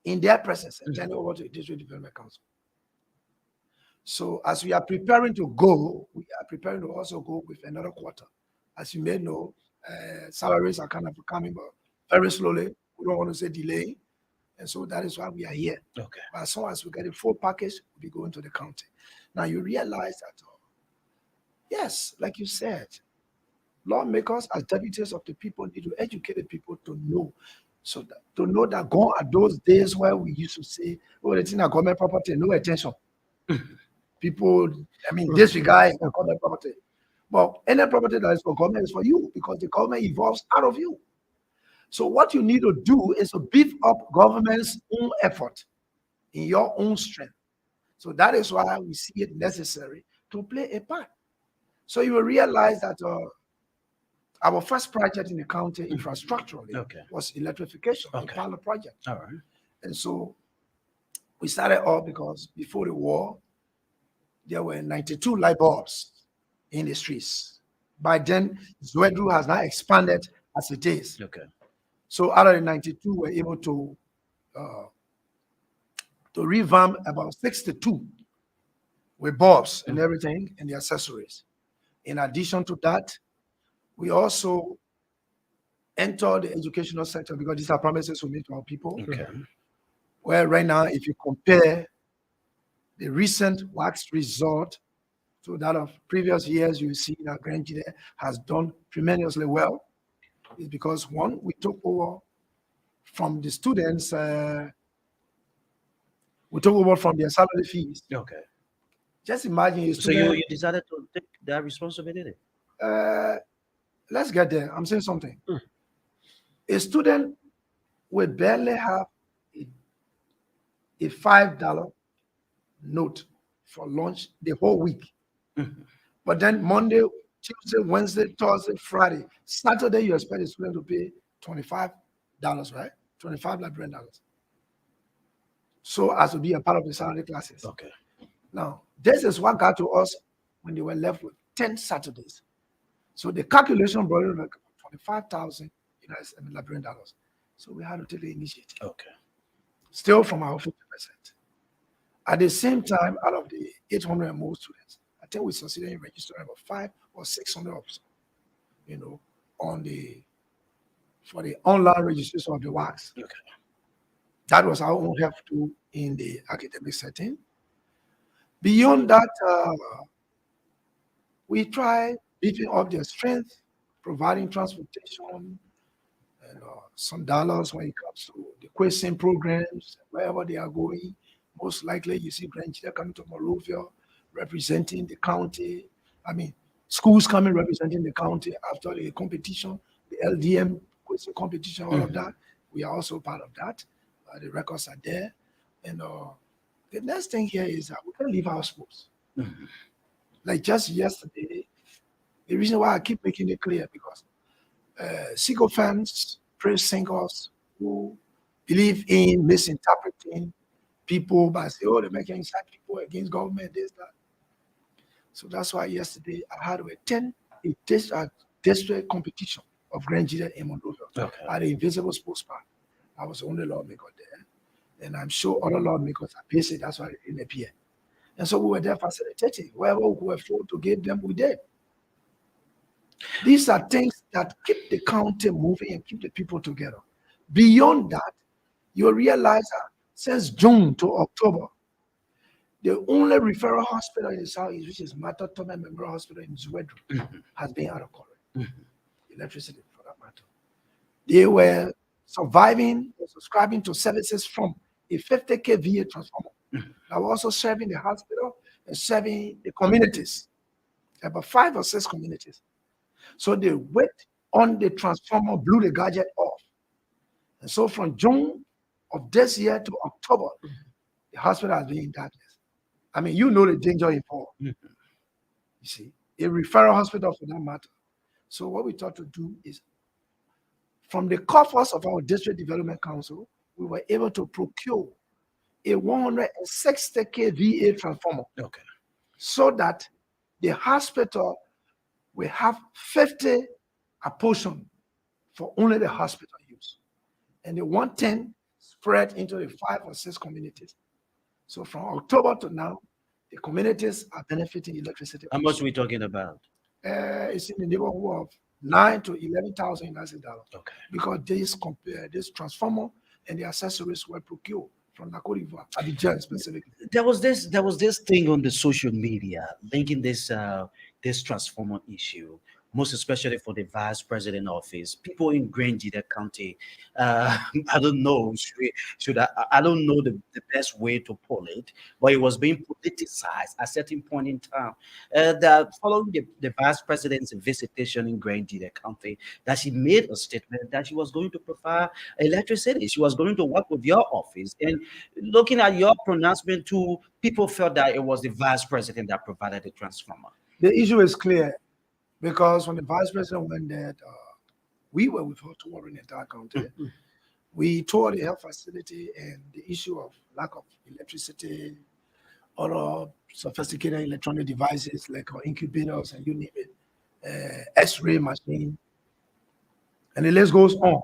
in their presence and turn it over to the District Development Council. So as we are preparing to go, we are preparing to also go with another quarter. As you may know, salaries are kind of coming, but very slowly. We don't want to say delay. And so that is why we are here. Okay. But as soon as we get a full package, we'll be going to the county. Now you realize that, yes, like you said, lawmakers as deputies of the people need to educate the people to know. So that, to know that gone are those days where we used to say, oh, the thing are government property, no attention. People, I mean, disregard government property. But any property that is for government is for you, because the government evolves out of you. So what you need to do is to beef up government's own effort in your own strength. So that is why we see it necessary to play a part. So you will realize that our first project in the county infrastructurally Okay. was electrification, a Okay. pilot project. All right. And so we started off because before the war, there were 92 light bulbs in the streets. By then, Zwedru has now expanded as it is. Okay. So out of the 92, we're able uh, to revamp about 62 with bulbs and everything and the accessories. In addition to that, we also enter the educational sector because these are promises we made to our people. Okay. Where right now, if you compare the recent wax result to that of previous years, you see that Grand Gide has done tremendously well. It's because one, we took over from the students, we took over from their salary fees. Okay. Just imagine a So you, student. you decided to take that responsibility. Uh, let's get there. I'm saying something. Mm. A student will barely have a $5 note for lunch the whole week. Mhm. But then Monday, Tuesday, Wednesday, Thursday, Friday, Saturday, you expect a student to pay $25, right? 25 Liberian dollars. So as to be a part of the salary classes. Okay. Now, this is what got to us when they were left with 10 Saturdays. So the calculation brought it like 25,000 Liberian dollars. So we had to take the initiative, Okay. still from our 50%. At the same time, out of the 800 and more students, I think we succeeded in registering about 500 or 600 of them, for the online registration of the wax. Okay. That was our own help tool in the academic setting. Beyond that, we try beefing up their strength, providing transportation, and some dollars when it comes to the question programs, wherever they are going. Most likely, you see grandchildren coming to Monrovia, representing the county. I mean, schools coming representing the county after the competition, the LDM question competition, all of that. We are also part of that. The records are there. And the next thing here is that we can leave our sports. Mhm. Like just yesterday, the reason why I keep making it clear because sycophants, praise singers who believe in misinterpreting people by saying, oh, they're making incite people against government, this, that. So that's why yesterday I had a district competition of Grand Gide in Monrovia Okay. at the Invisible Sports Park. I was the only lawmaker there. And I'm sure other lawmakers are busy, that's why they didn't appear. And so we were there facilitating. Wherever we were told to give them, we did. These are things that keep the county moving and keep the people together. Beyond that, you realize that since June to October, the only referral hospital in the southeast, which is Mata Tome Memorial Hospital in Zwedru, has been out of current. Electricity, for that matter. They were surviving or subscribing to services from a 50 kVA transformer that was also serving the hospital and serving the communities, about 5 or 6 communities. So they went on the transformer, blew the gadget off. And so from June of this year to October, the hospital has been in darkness. I mean, you know the danger involved. You see, a referral hospital for that matter. So what we thought to do is, from the coffers of our district development council, we were able to procure a 160 kVA transformer. Okay. So that the hospital will have 50 apportioned for only the hospital use. And the 110 spread into the 5 or 6 communities. So from October to now, the communities are benefiting electricity. How much are we talking about? It's in the neighborhood of 9 to 11,000 United dollars. Okay. Because this transformer and the accessories were procured from the Côte d'Ivoire, Abidjan specifically. There was this thing on the social media linking this transformer issue, most especially for the vice president office. People in Grand Gide County, I don't know, I don't know the best way to pull it, but it was being politicized at a certain point in time. That following the vice president's visitation in Grand Gide County, that she made a statement that she was going to provide electricity. She was going to work with your office. And looking at your pronouncement too, people felt that it was the vice president that provided the transformer. The issue is clear because when the vice president went there, we were with her touring the entire county. We toured the health facility and the issue of lack of electricity, other sophisticated electronic devices like incubators and you name it, X-ray machine, and the list goes on.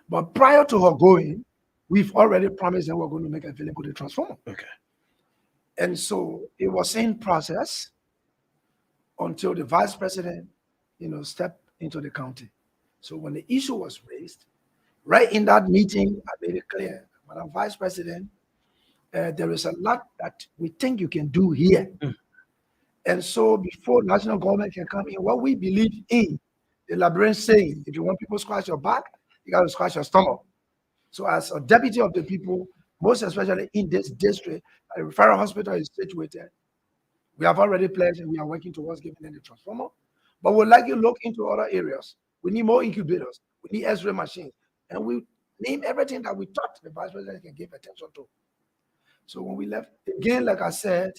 But prior to her going, we've already promised that we're going to make available the transformer. Okay. And so it was in process until the vice president, stepped into the county. So when the issue was raised, right in that meeting, I made it clear, Madam Vice President, there is a lot that we think you can do here. And so before national government can come in, what we believe in, the Liberian saying, if you want people to scratch your back, you got to scratch your stomach. So as a deputy of the people, most especially in this district, a referral hospital is situated. We have already pledged and we are working towards giving them the transformer. But we'd like you to look into other areas. We need more incubators. We need X-ray machines. And we name everything that we thought the vice president can give attention to. So when we left, again, like I said,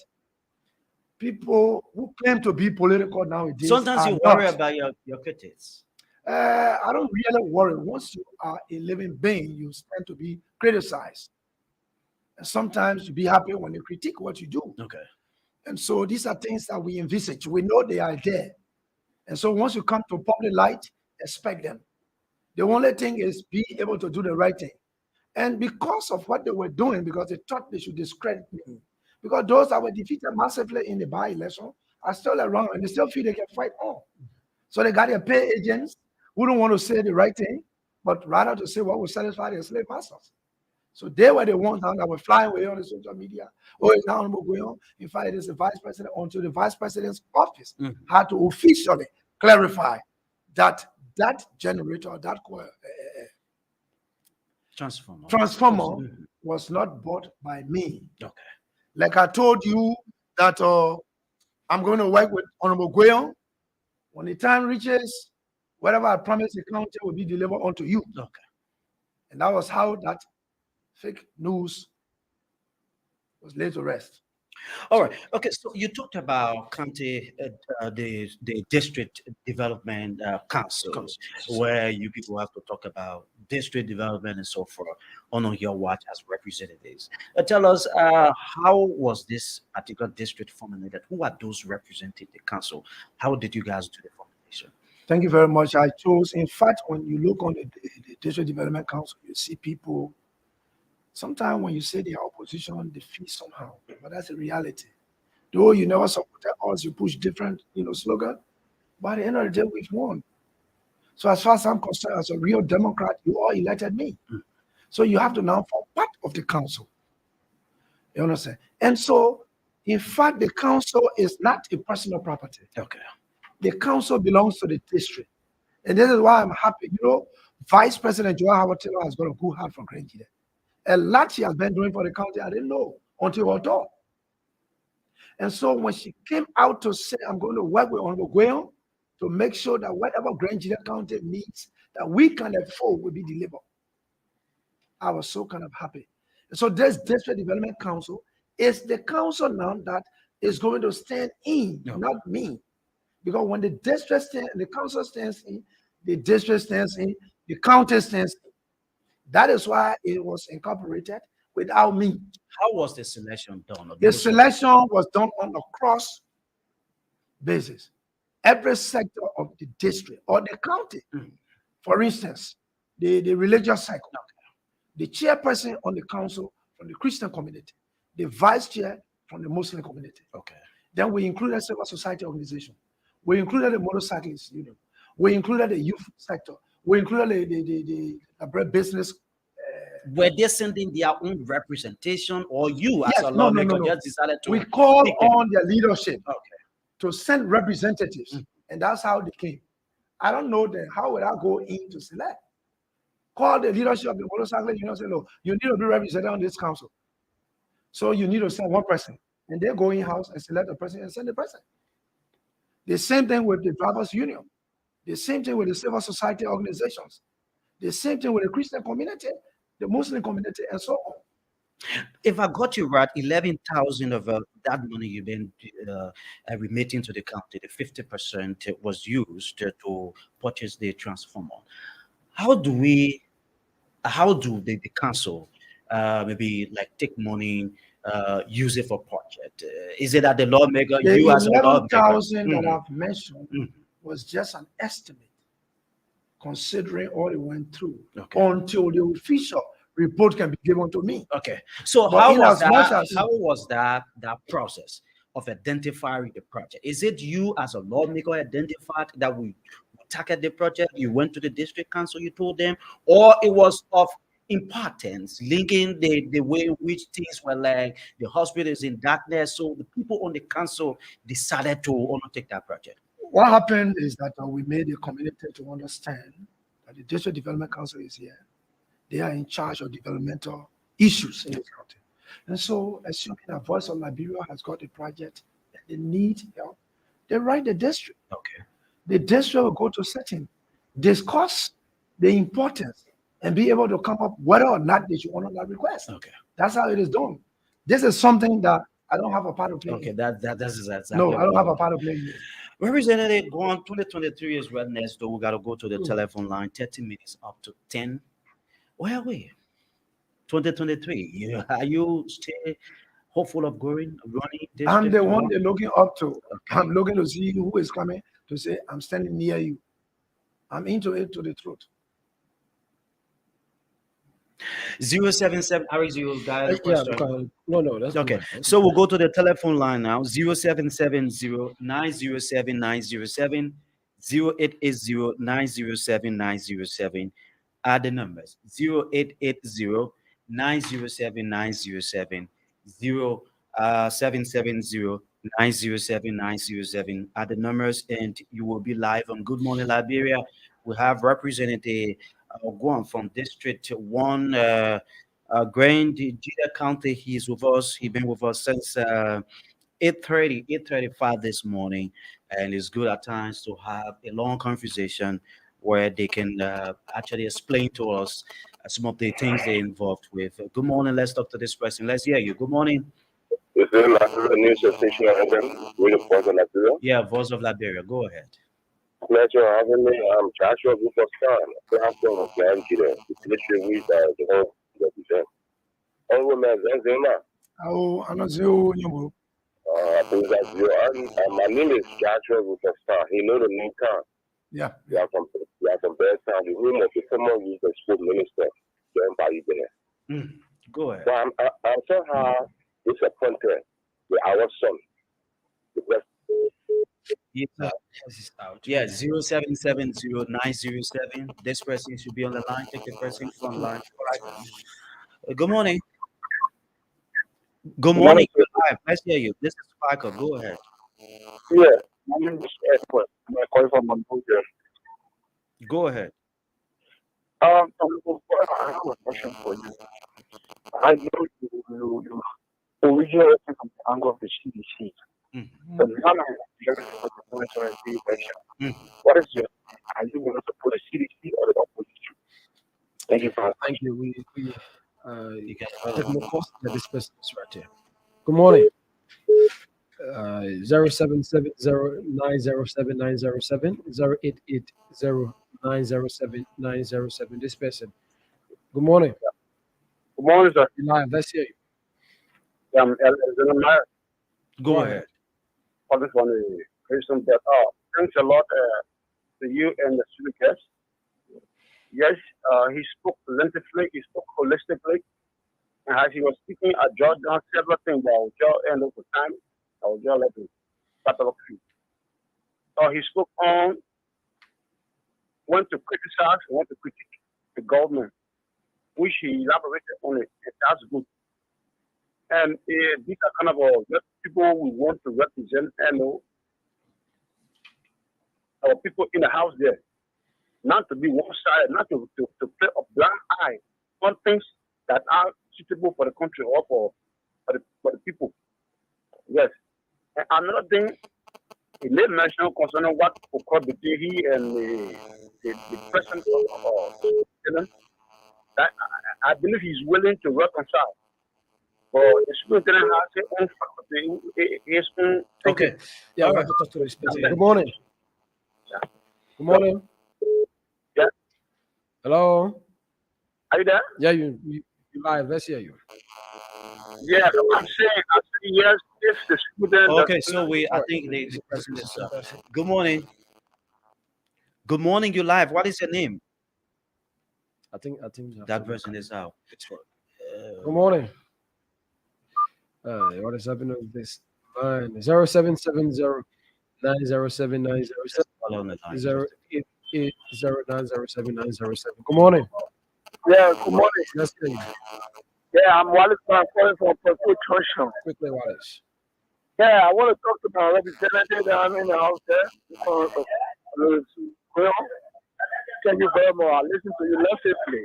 people who claim to be political nowadays Sometimes you worry about your critics. I don't really worry. Once you are a living being, you stand to be criticized. And sometimes you be happy when they critique what you do. Okay. And so these are things that we envisage. We know they are there. And so once you come to public light, expect them. The only thing is be able to do the right thing. And because of what they were doing, because they thought they should discredit me, because those that were defeated massively in the by-election are still around and they still feel they can fight on. So they got their pay agents who don't want to say the right thing, but rather to say what will satisfy their slave masters. So they were the ones that were flying away on the social media. Oh, it's now going on. In fact, it is the vice president until the vice president's office had to officially clarify that that generator, that transformer was not bought by me. Okay. Like I told you that I'm going to work with Honorable Guyon. When the time reaches, whatever I promised the county will be delivered unto you. Okay. And that was how that fake news was laid to rest. All right. Okay. So you talked about county, the district development council, where you people have to talk about district development and so forth on your watch as representatives. Tell us, how was this particular district formulated? Who are those representing the council? How did you guys do the formulation? Thank you very much. I chose, in fact, when you look on the district development council, you see people. Sometimes when you say they are opposition, they feel somehow, but that's a reality. Though you never support us, you push different, slogan. But at the end of the day, we've won. So as far as I'm concerned, as a real Democrat, you all elected me. So you have to now form part of the council. You understand? And so, in fact, the council is not a personal property. Okay. The council belongs to the district. And this is why I'm happy. Vice President Joel Howard Taylor has got a good heart for Grenada. A lot she has been doing for the county, I didn't know until I talked. And so when she came out to say, I'm going to work with Honorable Guyon to make sure that whatever Grand County needs that we can afford will be delivered, I was so kind of happy. And so this District Development Council is the council now that is going to stand in, not me. Because when the district the council stands in, the district stands in, the county stands in. That is why it was incorporated without me. How was the selection done? The selection was done on a cross basis. Every sector of the district or the county, for instance, the religious cycle, the chairperson on the council from the Christian community, the vice chair from the Muslim community. Okay. Then we included civil society organization. We included the motorcyclists union. We included the youth sector. We included the business. Were they sending their own representation, or you as a lawmaker just decided to? We called on their leadership to send representatives, and that's how they came. I don't know then how would I go in to select? Call the leadership of the motorcycle union and say, no, you need to be represented on this council. So you need to send one person, and they go in-house and select the person and send the person. The same thing with the drivers union. The same thing with the civil society organizations. The same thing with the Christian community, the Muslim community, and so on. If I got you right, 11,000 of that money you've been remitting to the county, the 50% was used to purchase the transformer. How do the council maybe like take money, use it for project? Is it that the lawmaker, the you as a lawmaker? 11,000 that I've mentioned was just an estimate, considering all it went through until the official report can be given to me. Okay. So how was that process of identifying the project? Is it you as a lawmaker identified that we tackled the project? You went to the district council, you told them, or it was of importance, linking the way in which things were like the hospital is in darkness. So the people on the council decided to undertake that project. What happened is that we made the community to understand that the District Development Council is here. They are in charge of developmental issues in this county. And so, assuming that Voice of Liberia has got a project and they need help, they write the district. Okay. The district will go to setting, discuss the importance, and be able to come up whether or not they should honor that request. Okay. That's how it is done. This is something that I don't have a part of playing. Okay, that's exactly. No, I don't have a part of playing. It. Representative, go on. 2023 is right next door. We got to go to the telephone line. 30 minutes up to 10. Where are we? 2023. Are you still hopeful of running? I'm the one they're looking up to. Okay. I'm looking to see who is coming to say, I'm standing near you. I'm into it to the truth. 077 Alex, you got a question? No, that's okay. Right. So we'll go to the telephone line now. 0770-907-907, 0880-907-907. Add the numbers. 0880-907-907, 770-907-907. Add the numbers, and you will be live on Good Morning Liberia. We have Representative Guam from District 1, Grand Jita County. He's with us. He's been with us since 8:35 this morning, and it's good at times to have a long conversation where they can actually explain to us some of the things they're involved with. Good morning. Let's talk to this person. Let's hear you. Good morning. Is it Liberia news station with the Voice of Liberia? Yeah, Voice of Liberia. Go ahead. Pleasure having me. I'm Joshua Gupastan, platform of Nigeria. It's literally we the whole represent. Oh, woman, Zenzema. Oh, I'm not sure. My name is Joshua Gupastan. He know the name town. Yeah. We are from Beartown, the home of the former youth and sport minister, John Bayibene. Go ahead. So I'm somehow disappointed with our son. Because yeah, 0770-907. This person should be on the line. Take the person from line. Good morning. Good morning. Live. Let's hear you. This is Sparkle. Go ahead. Yeah, my name is Edward. I'm calling from Mongolia. Go ahead. I have a question for you. I know you originally came from the angle of the CDC. But now I'm very What is your? Are you going to support the CDC or the opposition? Thank you, Father. Thank you. You can take more cost that this person is right here. Good morning. 0770-907-907, 0880-907-907. This person. Good morning. Good morning, sir. Live. Let's hear you. Go ahead. I just want to question that. Thanks a lot to you and the student guests. Yes, he spoke plentifully, he spoke holistically. And as he was speaking, I jotted down several things that I will just end up with time. I will just let him start off. So he spoke on when to criticize, when to critique the government, which he elaborated on it, and that's good. And these are kind of people we want to represent and our people in the house there. Not to be one-sided, not to play a blind eye on things that are suitable for the country or for the people. Yes. And another thing, he made mention concerning what occurred between he and the president of that I believe he's willing to reconcile. But the superintendent has his own okay. Yeah, I have to talk to this person. Good morning. Yeah. Good morning. Yeah. Hello. Are you there? Yeah, you live. Let's hear you. Yeah, I'm saying yes, if the student. Okay, so I think the person is. Good morning. Good morning. You live. What is your name? I think that person is out. Good morning. What is happening with this line? 0770-907-907. 80907 Good morning. Yeah, good morning. Let's hear you. Yeah, I'm Wallace. I'm calling from Purple Junction. Quickly, Wallace. Yeah, I want to talk to my representative that I'm in the house there. Well, thank you very much. I listen to you lovingly.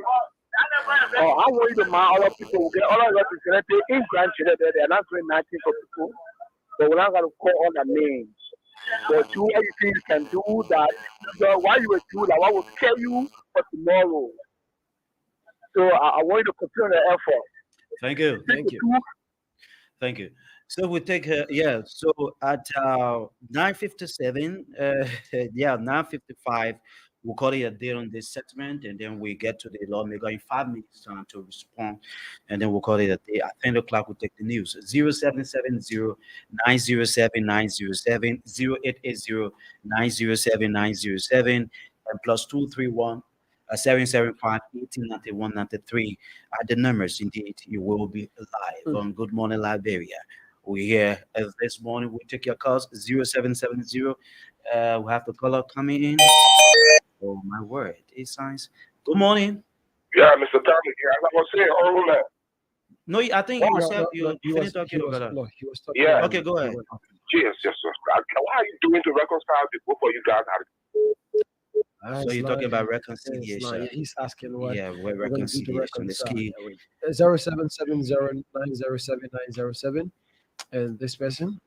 Oh, I want you to mind other people who get other representatives in grandchildren there. They're not doing nothing for people. But we're not going to call all the names. But do everything you can do that. Why you will do that? What will tell you for tomorrow? So I want you to continue the effort. Thank you. Thank you. Thank you. So we take yeah. So at 9:57, 9:55, we'll call it a day on this settlement, and then we get to the lawmaker in 5 minutes time to respond, and then we'll call it a day. At 10 o'clock, we'll take the news. 0770 907 907 0880 907 907 and plus 231 775 1891 93 are the numbers. Indeed, you will be live on Good Morning Liberia. We're here this morning. We take your calls 0770. We have the caller coming in. Oh my word, it signs. Good morning. Yeah, Mr. Tommy. Yeah, I'm not gonna say all that. No, I think you said you finished talking about that. No, he was talking. Yeah. about- Okay, go ahead. Yes, yes, yes. Why are you doing to reconcile the both of you guys? So you're talking about reconciliation. Yeah, he's asking what Yeah, where we're going to do to reconciliation is reconcile. key. 0770907907 and this person.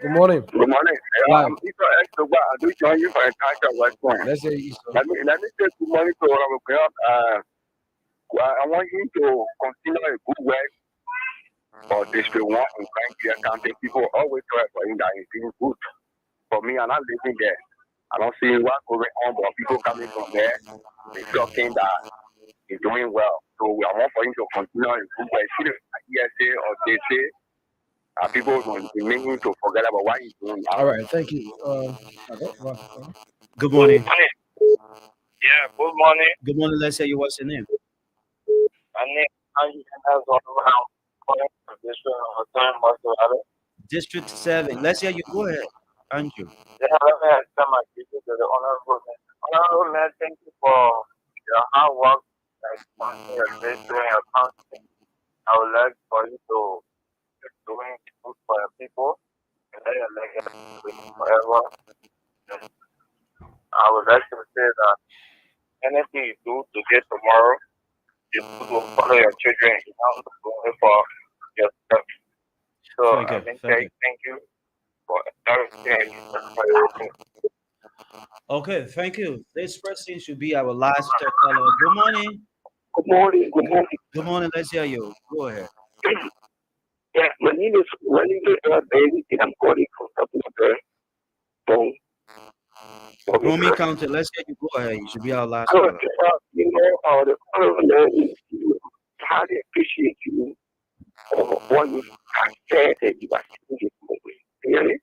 Good morning. Good morning. Wow. I'm Ito Escobar. I do join you for a time West Point. Let's say East. Let me say good morning to all of you. I want you to continue a good work for District 1 in Franklin County. People always talk for him that he's doing good. For me, I'm not living there. I don't see what's going on, but people coming from there, they talking that he's doing well. So I want for him to continue in good work. See the ESA or they say people will be making to forget about what he's doing. All right, thank you. Good morning. Yeah, good morning. Good morning. Let's say you what's your name? My name is District 7. Let's hear you. Go ahead. Andrew. Yeah, let me extend my greetings to the honorable man. Honorable man, thank you for your hard work and your doing your counseling. I would like for you to keep doing good for your people and let your legacy forever. I would like to say that anything you do today, tomorrow, you will follow your children. You don't go for yourself. So Thank you. I think Thank you. thank you for everything. Okay, thank you. This person should be our last caller. Good morning. Good morning. Good morning. Good morning. Let's hear you. Go ahead. Yeah, my name is Bailey, and I'm calling from Dublin. Romy County. Let's hear you. Go ahead. You should be our last Good. caller. The honorable man, highly appreciate you for what you have said that you are saying this moment. Really?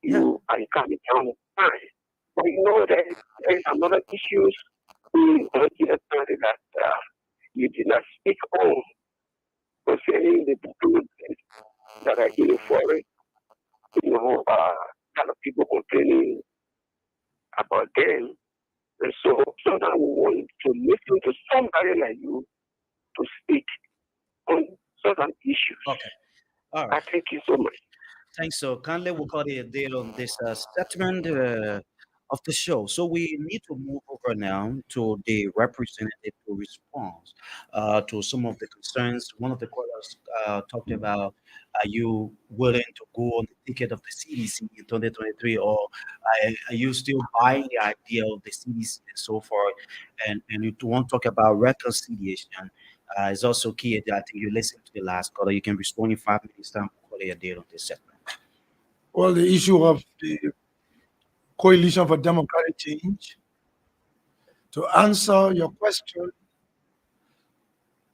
You are coming down the line. But you know that there is another issue in the country that you did not speak on concerning the people that are in the forest. Kind of people complaining about them. And so sometimes we want to listen to somebody like you to speak on certain issues. Okay. All I right. thank you so much. Thanks. So kindly we'll call it a day on this segment of the show. So we need to move over now to the representative to respond to some of the concerns. One of the callers talked about, are you willing to go on the ticket of the CDC in 2023, or are you still buying the idea of the CDC and so forth? And you want to talk about reconciliation. It's also key. I think you listen to the last caller. You can respond in 5 minutes time. Call it a day on this segment. Well, the issue of the Coalition for Democratic Change, to answer your question,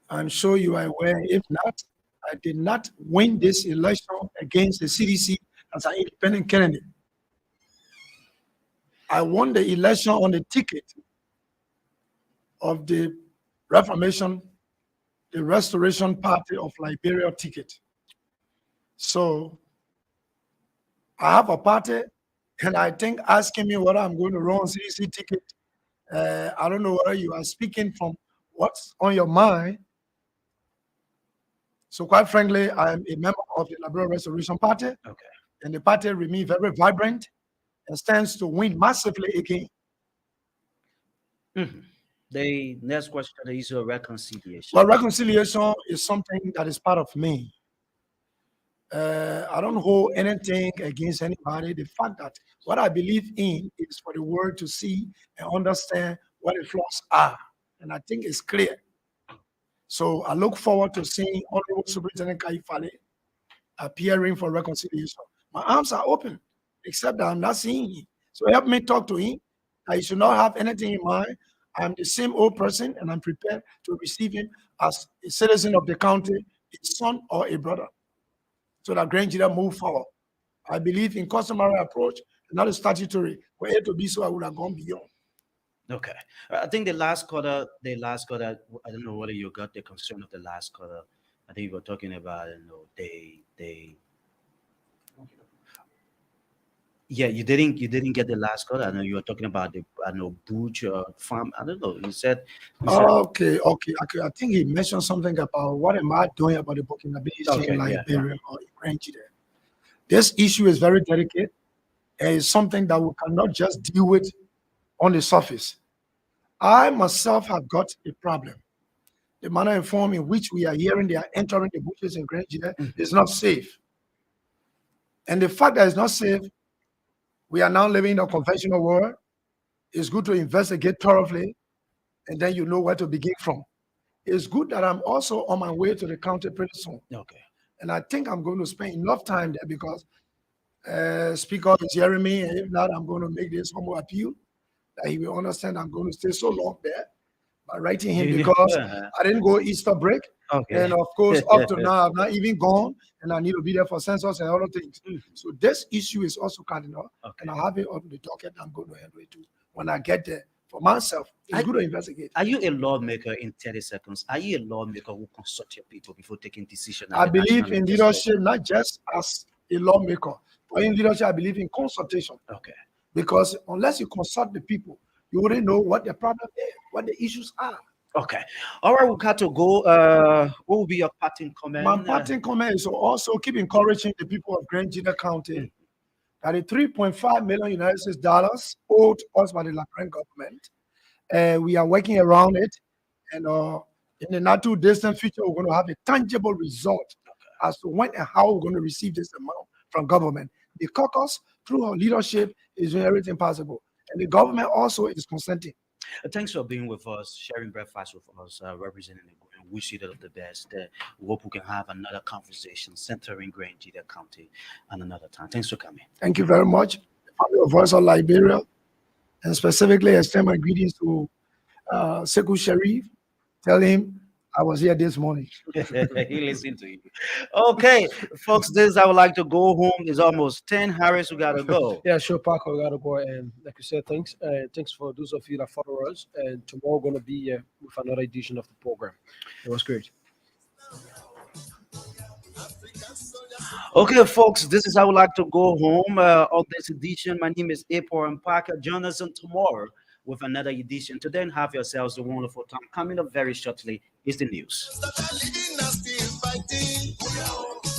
I'm sure you are aware. If not, I did not win this election against the CDC as an independent candidate. I won the election on the ticket of the Reformation, the Restoration Party of Liberia ticket. So I have a party And I think asking me whether I'm going to run CDC ticket, I don't know whether you are speaking from what's on your mind. So quite frankly, I am a member of the Liberia Restoration Party, Okay. and the party remains very vibrant and stands to win massively again. Mhm. The next question is a reconciliation. Well, reconciliation is something that is part of me. I don't hold anything against anybody. The fact that what I believe in is for the world to see and understand what the flaws are. And I think it's clear. So I look forward to seeing Honorable Superintendent Kaifale appearing for reconciliation. My arms are open, except that I'm not seeing him. So help me talk to him. I should not have anything in mind. I'm the same old person, and I'm prepared to receive him as a citizen of the county, a son or a brother, so that Nigeria move forward. I believe in customary approach, not a statutory. For it to be so, I would have gone beyond. Okay. I think the last quarter, I don't know whether you got the concern of the last quarter. I think you were talking about, yeah, you didn't get the last quarter. I know you were talking about the, I know, Butch farm. I don't know. You said, Okay. I think he mentioned something about what am I doing about the Burkina Faso Okay, in yeah, Liberia or in Nigeria. This issue is very delicate and it's something that we cannot just deal with on the surface. I myself have got a problem. The manner and form in which we are hearing they are entering the bushes in Nigeria is not safe. And the fact that it's not safe, we are now living in a conventional world. It's good to investigate thoroughly, and then you know where to begin from. It's good that I'm also on my way to the county pretty soon. okay. And I think I'm going to spend enough time there because Speaker is hearing me. And if not, I'm going to make this humble appeal that he will understand I'm going to stay so long there by writing him because I didn't go Easter break. Okay. And of course, up to now, I've not even gone and I need to be there for census and other things. So this issue is also cardinal. Okay. And I have it on the docket. I'm going to handle it too when I get there. For myself, it's good to investigate. Are you a lawmaker in 30 seconds? Are you a lawmaker who consult your people before taking decision? I believe in leadership, not just as a lawmaker, but in leadership, I believe in consultation. Okay. Because unless you consult the people, you wouldn't know what the problem is, what the issues are. Okay. All right, we got to go. What will be your parting comment? My parting comment is to also keep encouraging the people of Nigeria County that the 3.5 million United States dollars owed us by the Liberian government, we are working around it. And in the not too distant future, we're going to have a tangible result as to when and how we're going to receive this amount from government. The caucus, through our leadership, is doing everything possible. And the government also is consenting. Thanks for being with us, sharing breakfast with us, representing the and wish you the best. We hope we can have another conversation centering Nigeria County and another time. Thanks for coming. Thank you very much. The family of Voice of Liberia, and specifically extend my greetings to Sekou Sharif. Tell him I was here this morning. He listened to you. Okay, folks, this I would like to go home. It's almost 10. Harris, we gotta go. Yeah, sure, Parker, we gotta go. And like you said, thanks. Thanks for those of you that follow us. And tomorrow we're gonna be with another edition of the program. It was great. Okay, folks, this is how I would like to go home on this edition. My name is April and Parker. Join us on tomorrow with another edition. To then have yourselves a wonderful time. Coming up very shortly is the news.